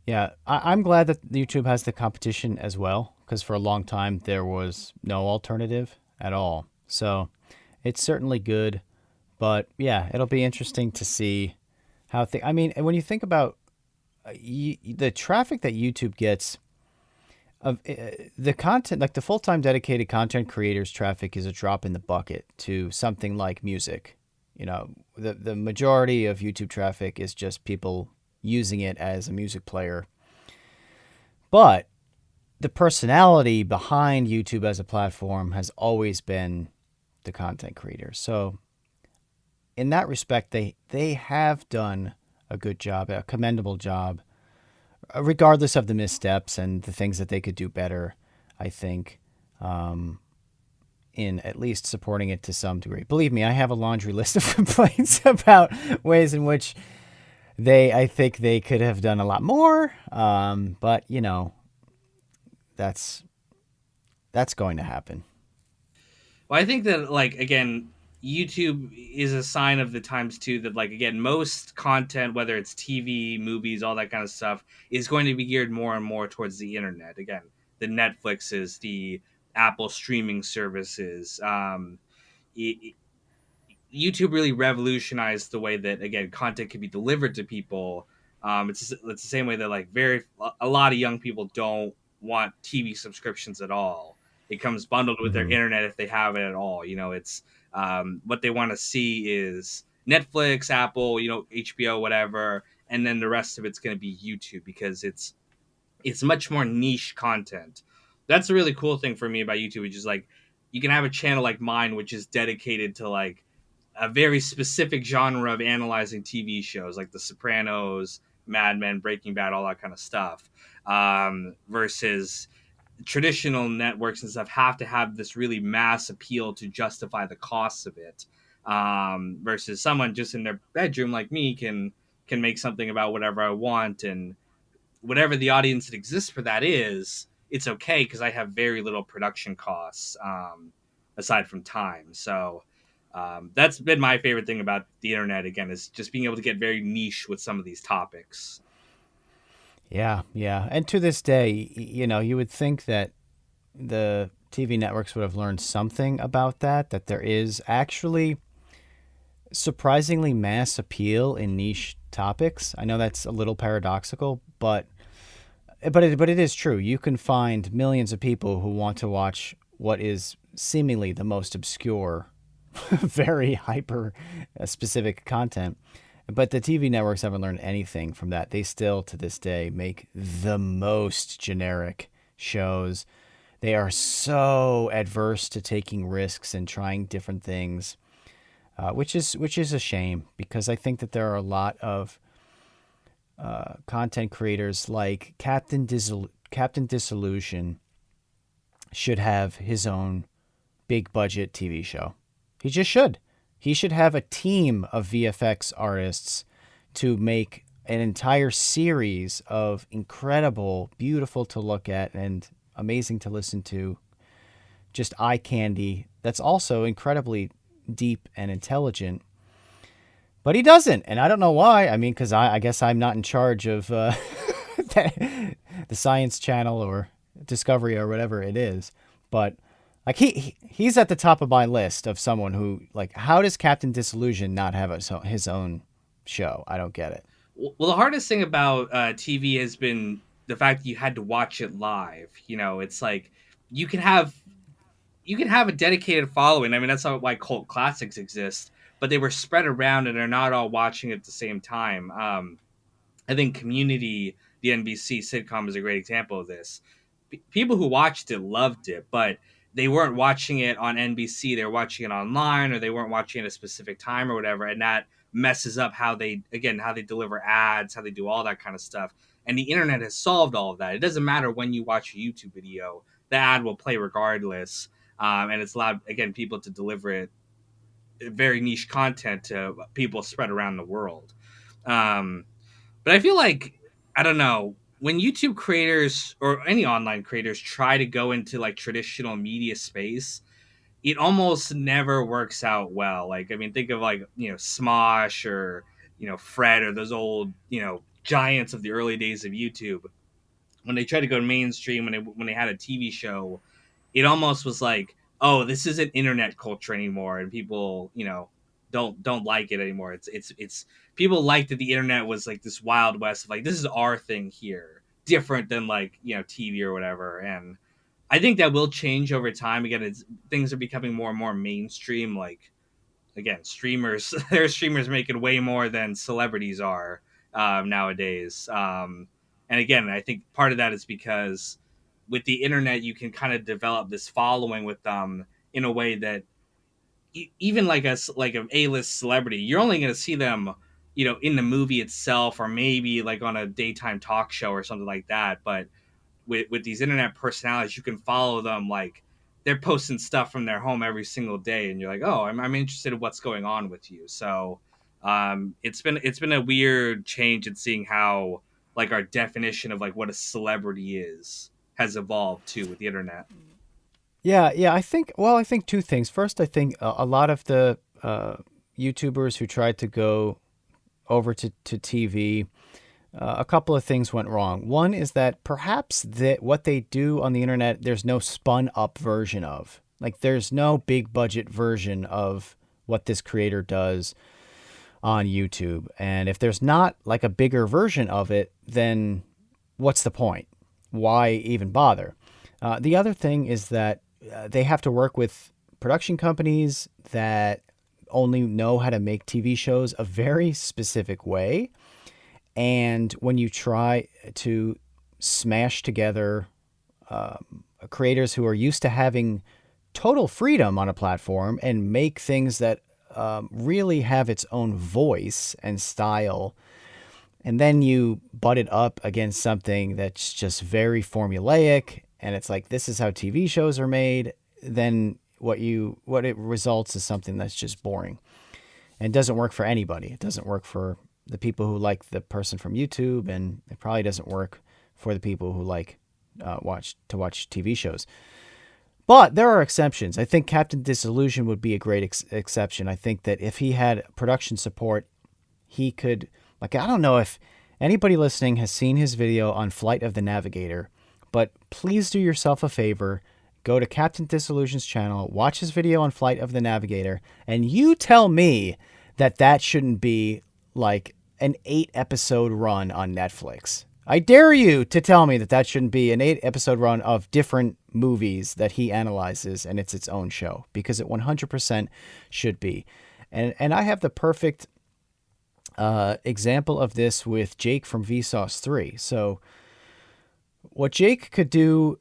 yeah. I'm glad that YouTube has the competition as well, because for a long time there was no alternative at all. So it's certainly good. But yeah, it'll be interesting to see how I mean, when you think about the traffic that YouTube gets of the content, like the full-time dedicated content creators traffic is a drop in the bucket to something like music. The majority of YouTube traffic is just people using it as a music player. But the personality behind YouTube as a platform has always been the content creators. So in that respect, they have done a good job, a commendable job, regardless of the missteps and the things that they could do better. I think um, in at least supporting it to some degree. Believe me, I have a laundry list of complaints about ways in which I think they could have done a lot more. But that's that's going to happen. well, I think that like again, YouTube is a sign of the times too that like again, most content, whether it's TV, movies, all that kind of stuff, is going to be geared more and more towards the internet. Again, the Netflixes, the Apple streaming services. It, YouTube really revolutionized the way that again content can be delivered to people. It's the same way that like a lot of young people don't want TV subscriptions at all. It comes bundled with their Mm-hmm. internet if they have it at all. It's what they want to see is Netflix, Apple, HBO, whatever, and then the rest of it's going to be YouTube because it's It's much more niche content. That's a really cool thing for me about YouTube, which is like you can have a channel like mine, which is dedicated to like a very specific genre of analyzing TV shows, like The Sopranos, Mad Men, Breaking Bad, all that kind of stuff. Versus traditional networks and stuff have to have this really mass appeal to justify the costs of it. Versus someone just in their bedroom like me can make something about whatever I want, and whatever the audience that exists for that is, it's okay because I have very little production costs aside from time. So that's been my favorite thing about the internet. Again, is just being able to get very niche with some of these topics. Yeah, yeah. And to this day, you would think that the TV networks would have learned something about that, that there is actually surprisingly mass appeal in niche topics. I know that's a little paradoxical, but it is true. You can find millions of people who want to watch what is seemingly the most obscure, very hyper specific content. But the TV networks haven't learned anything from that. They still, to this day, make the most generic shows. They are so adverse to taking risks and trying different things, which is a shame because I think that there are a lot of content creators like Captain Disillusion should have his own big budget TV show. He just should. He should have a team of VFX artists to make an entire series of incredible, beautiful to look at and amazing to listen to, just eye candy that's also incredibly deep and intelligent. But he doesn't, and I don't know why. I mean, because I guess I'm not in charge of the Science Channel or Discovery or whatever it is. But like he's at the top of my list of someone who, like, how does Captain Disillusion not have his own show? I don't get it. Well, the hardest thing about TV has been the fact that you had to watch it live. You know, it's like you can have you can have a dedicated following. I mean, that's why cult classics exist, but they were spread around and are not all watching at the same time. I think Community, the NBC sitcom, is a great example of this. People who watched it loved it, but they weren't watching it on NBC. They were watching it online, or they weren't watching it at a specific time or whatever, and that messes up how they deliver ads, how they do all that kind of stuff. And the internet has solved all of that. It doesn't matter when you watch a YouTube video; the ad will play regardless, and it's allowed again people to deliver it very niche content to people spread around the world. Um, but I feel like I don't know when YouTube creators or any online creators try to go into like traditional media space, it almost never works out well. Like I mean, think of like Smosh or Fred or those old giants of the early days of YouTube. When they tried to go mainstream, when they had a TV show, it almost was like, oh, this isn't internet culture anymore, and people, don't like it anymore. It's people liked that the internet was like this wild west of like this is our thing here, different than like TV or whatever. And I think that will change over time. Again, things are becoming more and more mainstream. Like again, streamers, there are streamers making way more than celebrities are nowadays. And again, I think part of that is because with the internet, you can kind of develop this following with them in a way that even like an A-list celebrity, you're only going to see them, in the movie itself, or maybe like on a daytime talk show or something like that. But with these internet personalities, you can follow them like they're posting stuff from their home every single day, and you're like, oh, I'm interested in what's going on with you. So it's been a weird change in seeing how like our definition of like what a celebrity is has evolved too with the internet. Yeah, yeah. I think two things. First, I think a lot of the YouTubers who tried to go over to TV, a couple of things went wrong. One is that perhaps that what they do on the internet, there's no spun up version of. Like, there's no big budget version of what this creator does on YouTube. And if there's not like a bigger version of it, then what's the point? Why even bother? The other thing is that they have to work with production companies that only know how to make TV shows a very specific way. And when you try to smash together creators who are used to having total freedom on a platform and make things that really have its own voice and style. And then you butt it up against something that's just very formulaic, and it's like this is how TV shows are made. Then what it results is something that's just boring and doesn't work for anybody. It doesn't work for the people who like the person from YouTube, and it probably doesn't work for the people who like watch TV shows. But there are exceptions. I think Captain Disillusion would be a great exception. I think that if he had production support, he could, like, I don't know if anybody listening has seen his video on Flight of the Navigator, but please do yourself a favor. Go to Captain Disillusion's channel, watch his video on Flight of the Navigator, and you tell me that that shouldn't be like an 8-episode run on Netflix. I dare you to tell me that that shouldn't be an 8-episode run of different movies that he analyzes and it's its own show, because it 100% should be. And I have the perfect example of this with Jake from Vsauce2. So what Jake could do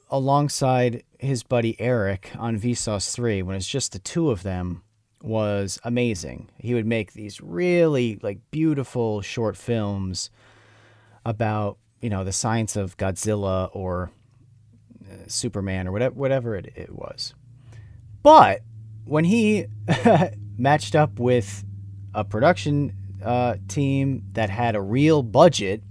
alongside his buddy Eric on Vsauce2 when it's just the two of them was amazing. He would make these really like beautiful short films about, you know, the science of Godzilla or Superman or whatever it was. But when he matched up with a production team that had a real budget,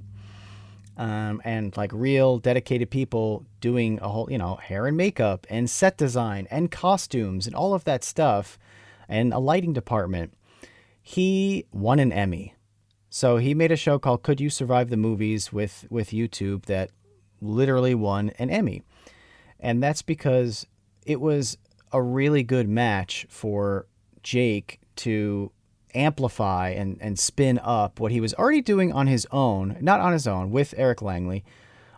and like real dedicated people doing a whole, you know, hair and makeup and set design and costumes and all of that stuff, and a lighting department, he won an Emmy. So he made a show called Could You Survive the Movies with YouTube that literally won an Emmy. And that's because it was a really good match for Jake to amplify and spin up what he was already doing on his own, not on his own, with Eric Langley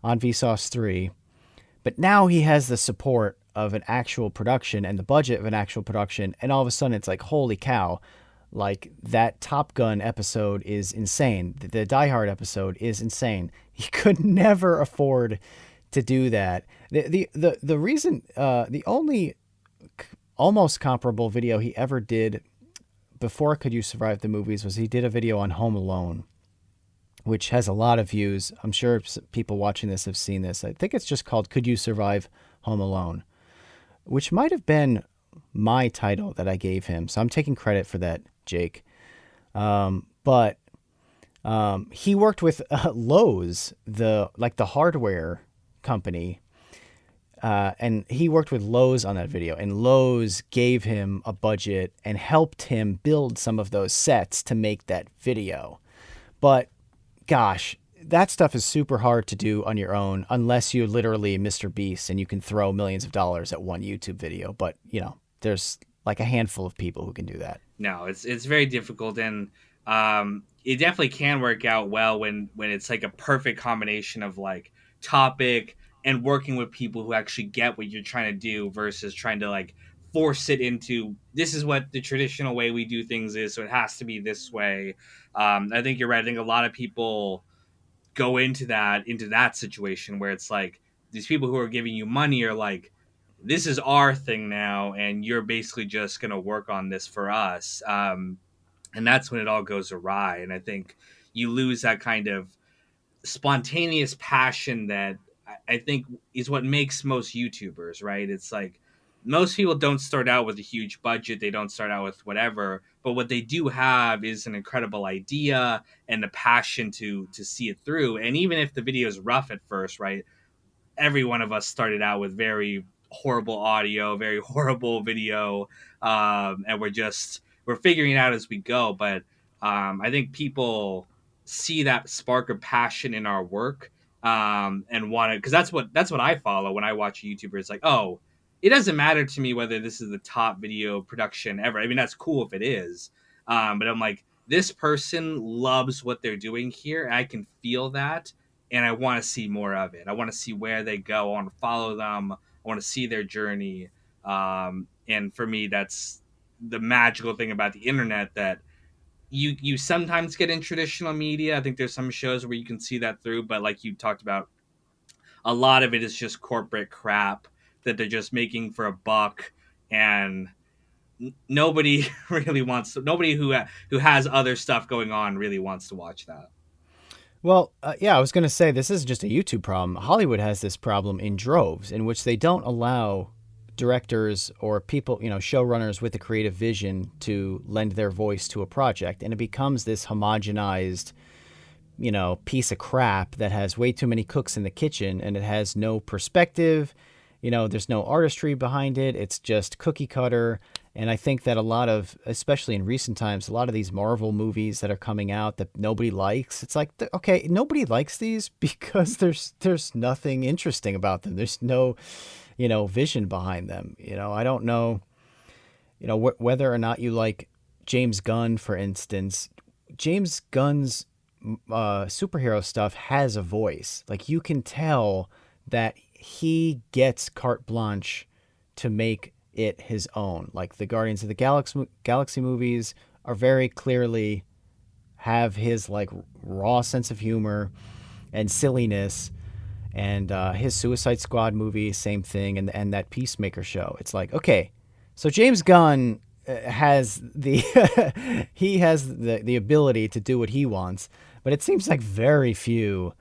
on Vsauce2. But now he has the support of an actual production and the budget of an actual production. And all of a sudden it's like, holy cow, like that Top Gun episode is insane. The Die Hard episode is insane. He could never afford to do that. The reason, the only almost comparable video he ever did before Could You Survive the Movies was he did a video on Home Alone, which has a lot of views. I'm sure people watching this have seen this. I think it's just called Could You Survive Home Alone, which might have been my title that I gave him. So I'm taking credit for that, Jake. But he worked with Lowe's, the hardware company. And he worked with Lowe's on that video, and Lowe's gave him a budget and helped him build some of those sets to make that video. But gosh, that stuff is super hard to do on your own unless you're literally Mr. Beast and you can throw millions of dollars at one YouTube video. But, you know, there's like a handful of people who can do that. No, it's very difficult, and it definitely can work out well when it's like a perfect combination of like topic and working with people who actually get what you're trying to do versus trying to like force it into this is what the traditional way we do things is, so it has to be this way. I think you're right. I think a lot of people go into that situation where it's like these people who are giving you money are like, this is our thing now, and you're basically just going to work on this for us. And that's when it all goes awry. And I think you lose that kind of spontaneous passion that I think is what makes most YouTubers, right? It's like most people don't start out with a huge budget. They don't start out with whatever, but what they do have is an incredible idea and the passion to see it through. And even if the video is rough at first, right? Every one of us started out with very horrible audio, very horrible video, and we're figuring it out as we go. But I think people see that spark of passion in our work, and want to, because that's what I follow when I watch a YouTuber. It's like, oh, it doesn't matter to me whether this is the top video production ever. I mean, that's cool if it is, but I'm like, this person loves what they're doing here, and I can feel that, and I want to see more of it. I want to see where they go. I want to follow them. I want to see their journey. And for me, that's the magical thing about the internet, that you sometimes get in traditional media. I think there's some shows where you can see that through, but like you talked about a lot of it is just corporate crap that they're just making for a buck, and nobody really wants nobody who has other stuff going on really wants to watch that. Well, yeah, I was going to say this is just a YouTube problem. Hollywood has this problem in droves in which they don't allow directors or people, showrunners with a creative vision to lend their voice to a project. And it becomes this homogenized, piece of crap that has way too many cooks in the kitchen and it has no perspective. There's no artistry behind it. It's just cookie cutter. And I think that a lot of, especially in recent times, a lot of these Marvel movies that are coming out that nobody likes, it's like, okay, nobody likes these because there's nothing interesting about them. There's no, vision behind them. I don't know, whether or not you like James Gunn, for instance. James Gunn's superhero stuff has a voice. Like you can tell that he gets carte blanche to make it his own. Like the Guardians of the Galaxy movies are very clearly have his like raw sense of humor and silliness, and his Suicide Squad movie, same thing, and that Peacemaker show. It's like, okay, so James Gunn has the he has the ability to do what he wants, but it seems like very few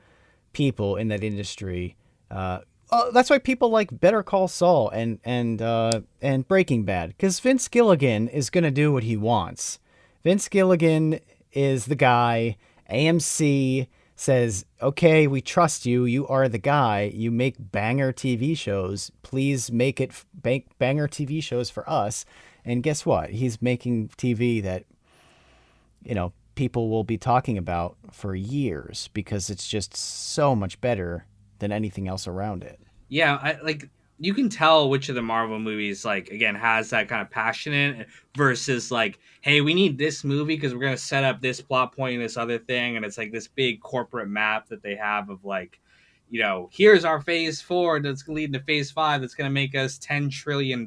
people in that industry. That's why people like Better Call Saul and Breaking Bad, because Vince Gilligan is gonna do what he wants. Vince Gilligan is the guy. AMC says, "Okay, we trust you. You are the guy. You make banger TV shows. Please make it banger TV shows for us." And guess what? He's making TV that people will be talking about for years because it's just so much better than anything else around it. Yeah, like you can tell which of the Marvel movies, like again, has that kind of passion in it versus like, hey, we need this movie because we're gonna set up this plot point and this other thing, and it's like this big corporate map that they have of like, here's our phase 4 that's gonna lead to phase 5 that's gonna make us $10 trillion.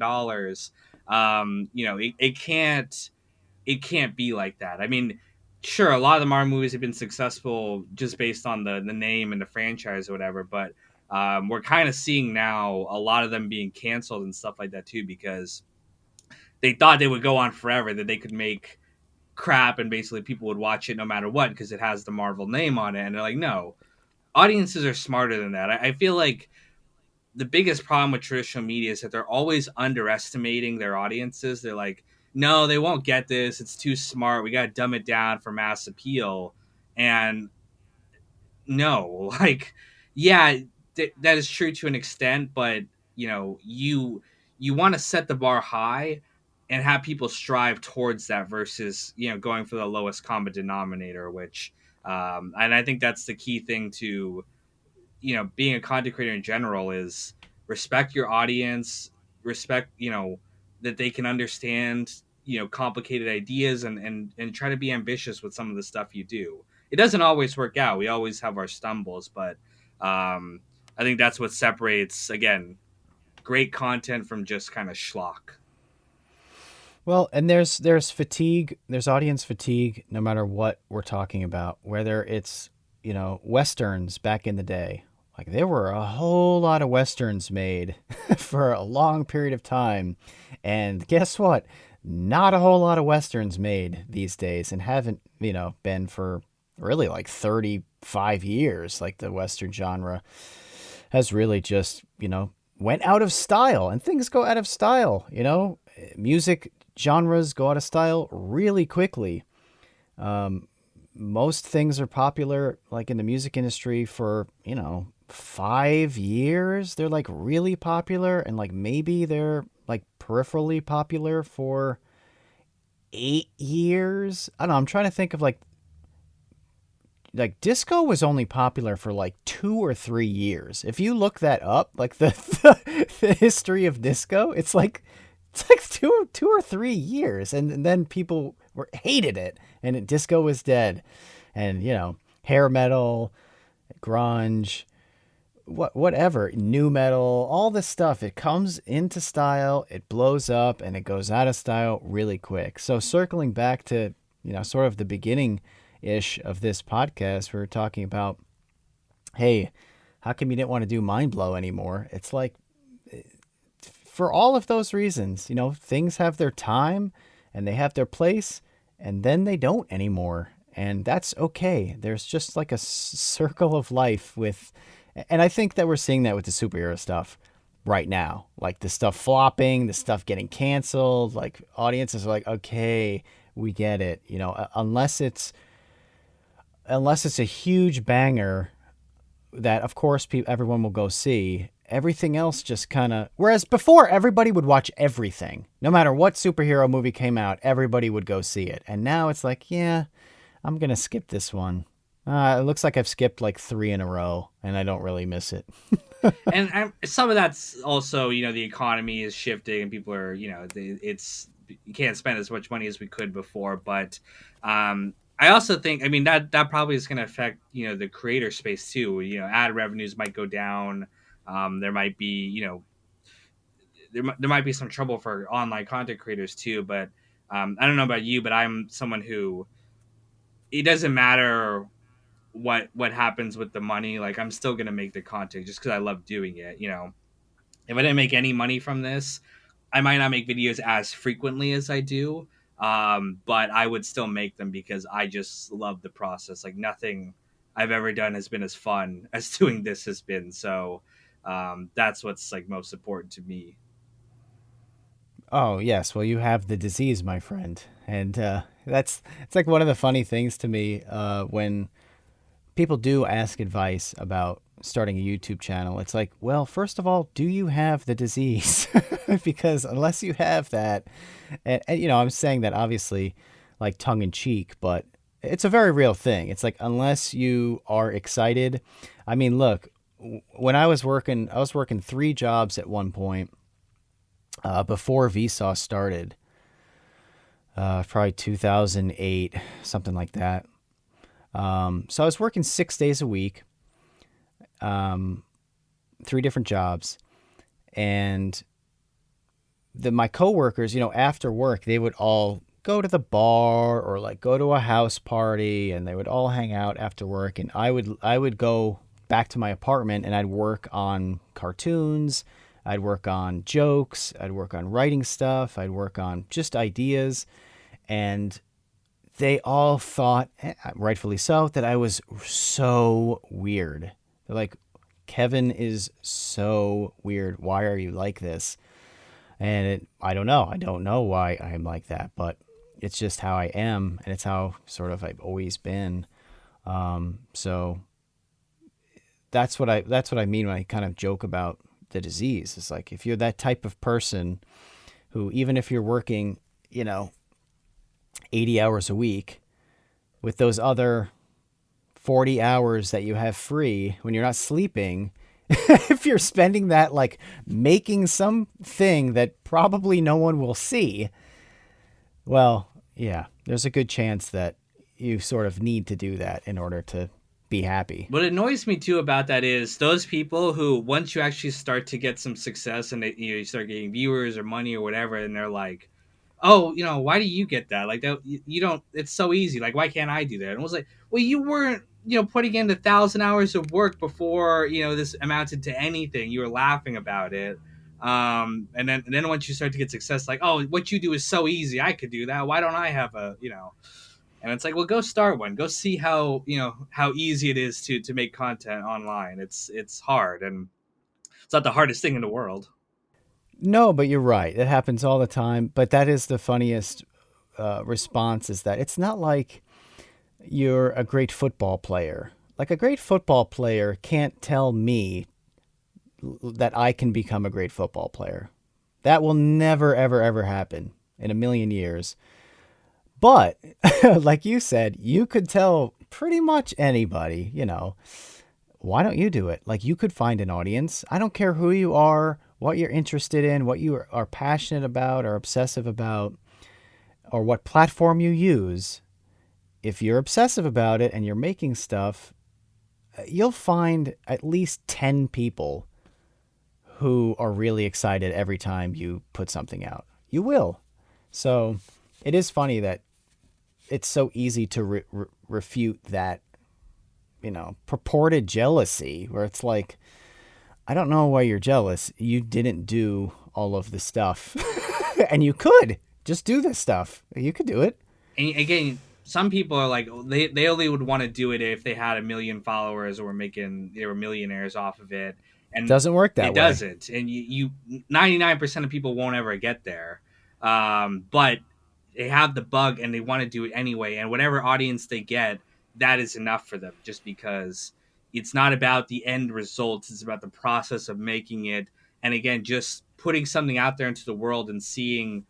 It can't be like that. I mean, sure, a lot of the Marvel movies have been successful just based on the name and the franchise or whatever, but we're kind of seeing now a lot of them being canceled and stuff like that too because they thought they would go on forever, that they could make crap and basically people would watch it no matter what because it has the Marvel name on it, and they're like, no, audiences are smarter than that. I feel like the biggest problem with traditional media is that they're always underestimating their audiences. They're like, no, they won't get this. It's too smart. We got to dumb it down for mass appeal. And no, like, yeah, that is true to an extent, but you want to set the bar high and have people strive towards that versus going for the lowest common denominator, which and I think that's the key thing to being a content creator in general is respect your audience, respect, that they can understand, complicated ideas and try to be ambitious with some of the stuff you do. It doesn't always work out. We always have our stumbles, but I think that's what separates, again, great content from just kind of schlock. Well, and there's fatigue, there's audience fatigue no matter what we're talking about, whether it's, westerns back in the day. Like there were a whole lot of westerns made for a long period of time. And guess what? Not a whole lot of westerns made these days and haven't, been for really like 35 years. Like the western genre has really just, went out of style, and things go out of style, music genres go out of style really quickly. Most things are popular, like in the music industry, for 5 years. They're like really popular, and like maybe they're like peripherally popular for 8 years. I don't know. I'm trying to think of like disco was only popular for like 2 or 3 years. If you look that up, like the history of disco, it's like two or 3 years, and then people hated it, and disco was dead, and hair metal, grunge, whatever, new metal, all this stuff. It comes into style, it blows up, and it goes out of style really quick. So circling back to sort of the beginning ish of this podcast, we were talking about, hey, How come you didn't want to do Mind Blow anymore? It's like, for all of those reasons, things have their time and they have their place, and then they don't anymore. And that's okay. There's just like a circle of life with, and I think that we're seeing that with the superhero stuff right now. Like the stuff flopping, the stuff getting canceled, like audiences are like, okay, we get it. Unless it's a huge banger that of course everyone will go see. Everything else just kind of, whereas before everybody would watch everything, no matter what superhero movie came out, everybody would go see it. And now it's like, yeah, I'm gonna skip this one. It looks like I've skipped like 3 in a row, and I don't really miss it. And some of that's also, the economy is shifting and people are, it's, you can't spend as much money as we could before. But I also think, I mean, that probably is going to affect, the creator space too. Ad revenues might go down. There might be, there might be some trouble for online content creators too. But I don't know about you, but I'm someone who, it doesn't matter what happens with the money. Like, I'm still gonna make the content just because I love doing it. If I didn't make any money from this, I might not make videos as frequently as I do. But I would still make them because I just love the process. Like, nothing I've ever done has been as fun as doing this has been. So that's what's like most important to me. Oh yes, well you have the disease, my friend, and that's it's like one of the funny things to me when people do ask advice about starting a YouTube channel. It's like, well, first of all, do you have the disease? Because unless you have that, and I'm saying that obviously like tongue in cheek, but it's a very real thing. It's like, unless you are excited. I mean, look, when I was working 3 jobs at one point before Vsauce started, probably 2008, something like that. So I was working 6 days a week, 3 different jobs, and my coworkers, after work, they would all go to the bar or like go to a house party, and they would all hang out after work, and I would go back to my apartment and I'd work on cartoons, I'd work on jokes, I'd work on writing stuff, I'd work on just ideas, and they all thought, rightfully so, that I was so weird. They're like, Kevin is so weird. Why are you like this? And I don't know. I don't know why I'm like that, but it's just how I am, and it's how sort of I've always been. So that's what I mean when I kind of joke about the disease. It's like, if you're that type of person who, even if you're working, 80 hours a week, with those other 40 hours that you have free when you're not sleeping, if you're spending that like making something that probably no one will see, well, yeah, there's a good chance that you sort of need to do that in order to be happy. What annoys me too about that is those people who, once you actually start to get some success and you start getting viewers or money or whatever, and they're like, oh, why do you get that? Like, that you don't. It's so easy. Like, why can't I do that? And I was like, well, you weren't, putting in 1,000 hours of work before, this amounted to anything. You were laughing about it. And then once you start to get success, like, oh, what you do is so easy. I could do that. Why don't I have a. And it's like, well, go start one. Go see how easy it is to make content online. It's hard, and it's not the hardest thing in the world. No, but you're right. It happens all the time. But that is the funniest response, is that it's not like you're a great football player. Like, a great football player can't tell me that I can become a great football player. That will never, ever, ever happen in a million years. But like you said, you could tell pretty much anybody, why don't you do it? Like, you could find an audience. I don't care who you are, what you're interested in, what you are passionate about or obsessive about, or what platform you use. If you're obsessive about it and you're making stuff, you'll find at least 10 people who are really excited every time you put something out. You will. So it is funny that it's so easy to refute that purported jealousy where it's like, I don't know why you're jealous. You didn't do all of the stuff. And you could just do this stuff. You could do it. And again, some people are like they only would want to do it if they had a million followers or they were millionaires off of it, and Doesn't work that it way. doesn't. And 99% of people won't ever get there, but they have the bug and they want to do it anyway. And whatever audience they get, that is enough for them. Just because it's not about the end results; it's about the process of making it. And again, just putting something out there into the world and seeing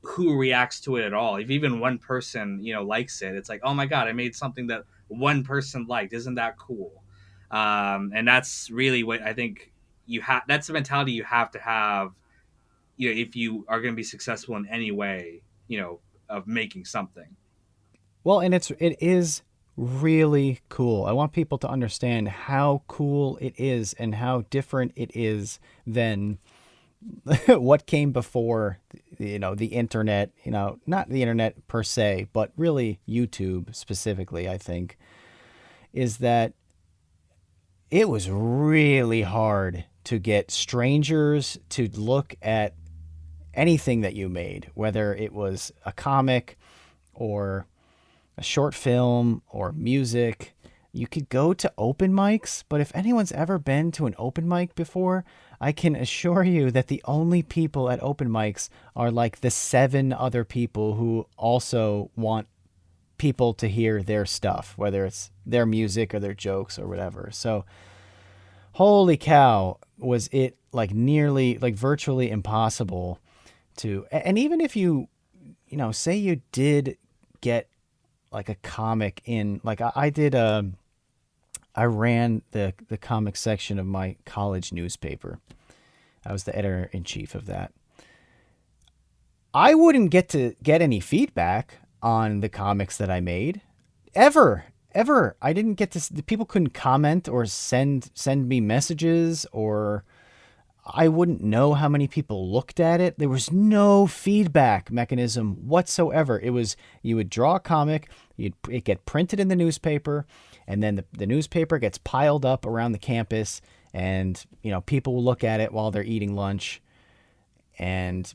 who reacts to it at all. If even one person likes it, it's like, oh my god, I made something that one person liked. Isn't that cool? And that's really what I think you have. That's the mentality you have to have, if you are going to be successful in any way, of making something. Well, and it is really cool. I want people to understand how cool it is and how different it is than what came before, the internet, not the internet per se, but really YouTube specifically, I think, is that it was really hard to get strangers to look at anything that you made, whether it was a comic or a short film or music. You could go to open mics, but if anyone's ever been to an open mic before, I can assure you that the only people at open mics are like the 7 other people who also want people to hear their stuff, whether it's their music or their jokes or whatever. So, holy cow, was it like nearly, like virtually impossible to, and even if say you did get like a comic in, like I did, I ran the comic section of my college newspaper. I was the editor in chief of that. I wouldn't get any feedback on the comics that I made ever. I didn't get to. People couldn't comment or send me messages, or I wouldn't know how many people looked at it. There was no feedback mechanism whatsoever. It was, you would draw a comic, it get printed in the newspaper, and then the newspaper gets piled up around the campus, and people will look at it while they're eating lunch, and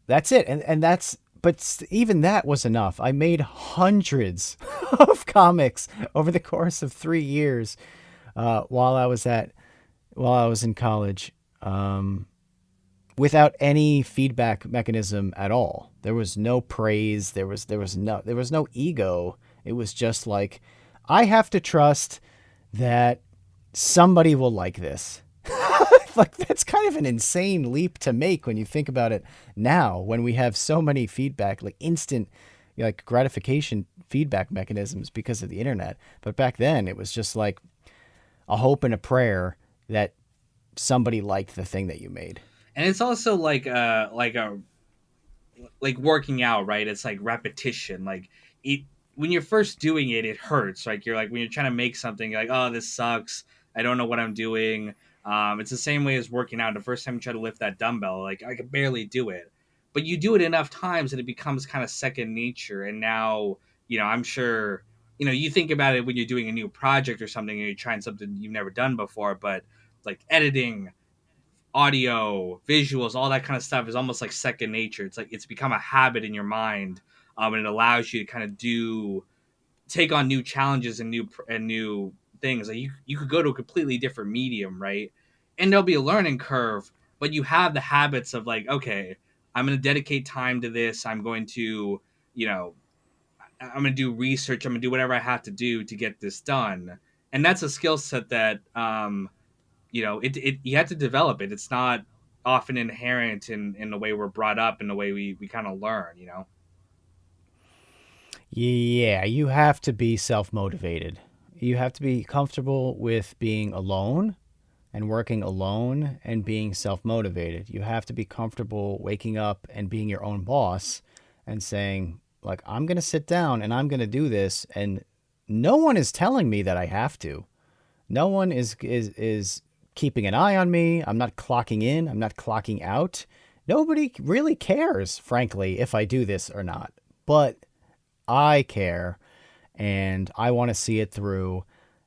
that's it. And that's, but even that was enough. I made hundreds of comics over the course of 3 years, while I was in college, without any feedback mechanism at all. There was no praise. There was no ego. It was just like, I have to trust that somebody will like this. Like, that's kind of an insane leap to make when you think about it now, when we have so many feedback, like instant, like gratification feedback mechanisms because of the internet. But back then it was just like a hope and a prayer that somebody liked the thing that you made. And it's also like working out, right? It's like repetition. Like it when you're first doing it, it hurts. Like you're like when you're trying to make something, you're like, oh, this sucks. I don't know what I'm doing. It's the same way as working out. The first time you try to lift that dumbbell, like I could barely do it. But you do it enough times and it becomes kind of second nature. And now, I'm sure, you think about it when you're doing a new project or something and you're trying something you've never done before, but like editing, audio, visuals, all that kind of stuff is almost like second nature. It's like it's become a habit in your mind, and it allows you to kind of take on new challenges and new things. Like you could go to a completely different medium, right? And there'll be a learning curve, but you have the habits of like, okay, I'm going to dedicate time to this. You know, I'm going to do research. I'm going to do whatever I have to do to get this done. And that's a skill set that it you have to develop it. It's not often inherent in the way we're brought up and the way we kind of learn. Yeah, you have to be self motivated. You have to be comfortable with being alone and working alone and being self motivated. You have to be comfortable waking up and being your own boss and saying, like, I'm going to sit down and I'm going to do this. And no one is telling me that I have to. No one is keeping an eye on me. I'm not clocking in. I'm not clocking out. Nobody really cares, frankly, if I do this or not. But I care, and I want to see it through.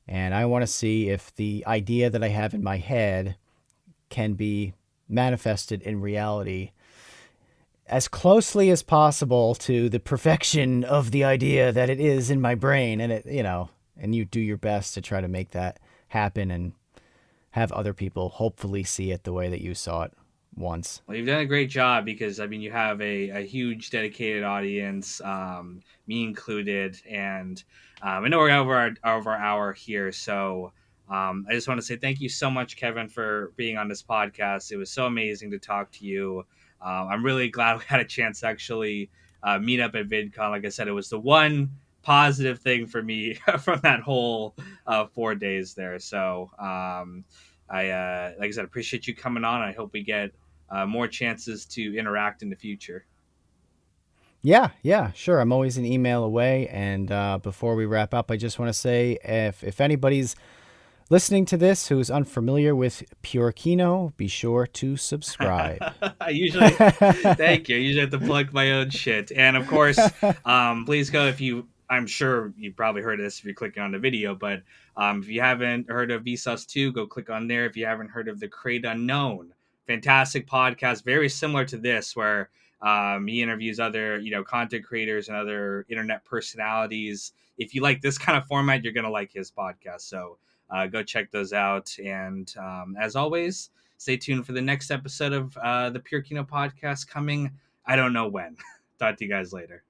And I want to see if the idea that I have in my head can be manifested in reality as closely as possible to the perfection of the idea that it is in my brain. And and you do your best to try to make that happen and have other people hopefully see it the way that you saw it once. Well, you've done a great job because I mean you have a huge dedicated audience, me included, and I know we're over our hour here, so I just want to say thank you so much, Kevin, for being on this podcast. It was so amazing to talk to you. I'm really glad we had a chance to actually meet up at VidCon. Like I said, it was the one positive thing for me from that whole 4 days there. So like I said, appreciate you coming on. I hope we get more chances to interact in the future. Yeah, yeah, sure. I'm always an email away. And before we wrap up, I just want to say if anybody's listening to this who's unfamiliar with Pure Kino, be sure to subscribe. I usually, thank you. I usually have to plug my own shit. And of course, please go if you, I'm sure you probably heard this if you're clicking on the video, but if you haven't heard of Vsauce2, go click on there. If you haven't heard of The Create Unknown, fantastic podcast, very similar to this, where he interviews other, content creators and other internet personalities. If you like this kind of format, you're going to like his podcast. So go check those out. And as always, stay tuned for the next episode of the Pure Kino podcast coming. I don't know when. Talk to you guys later.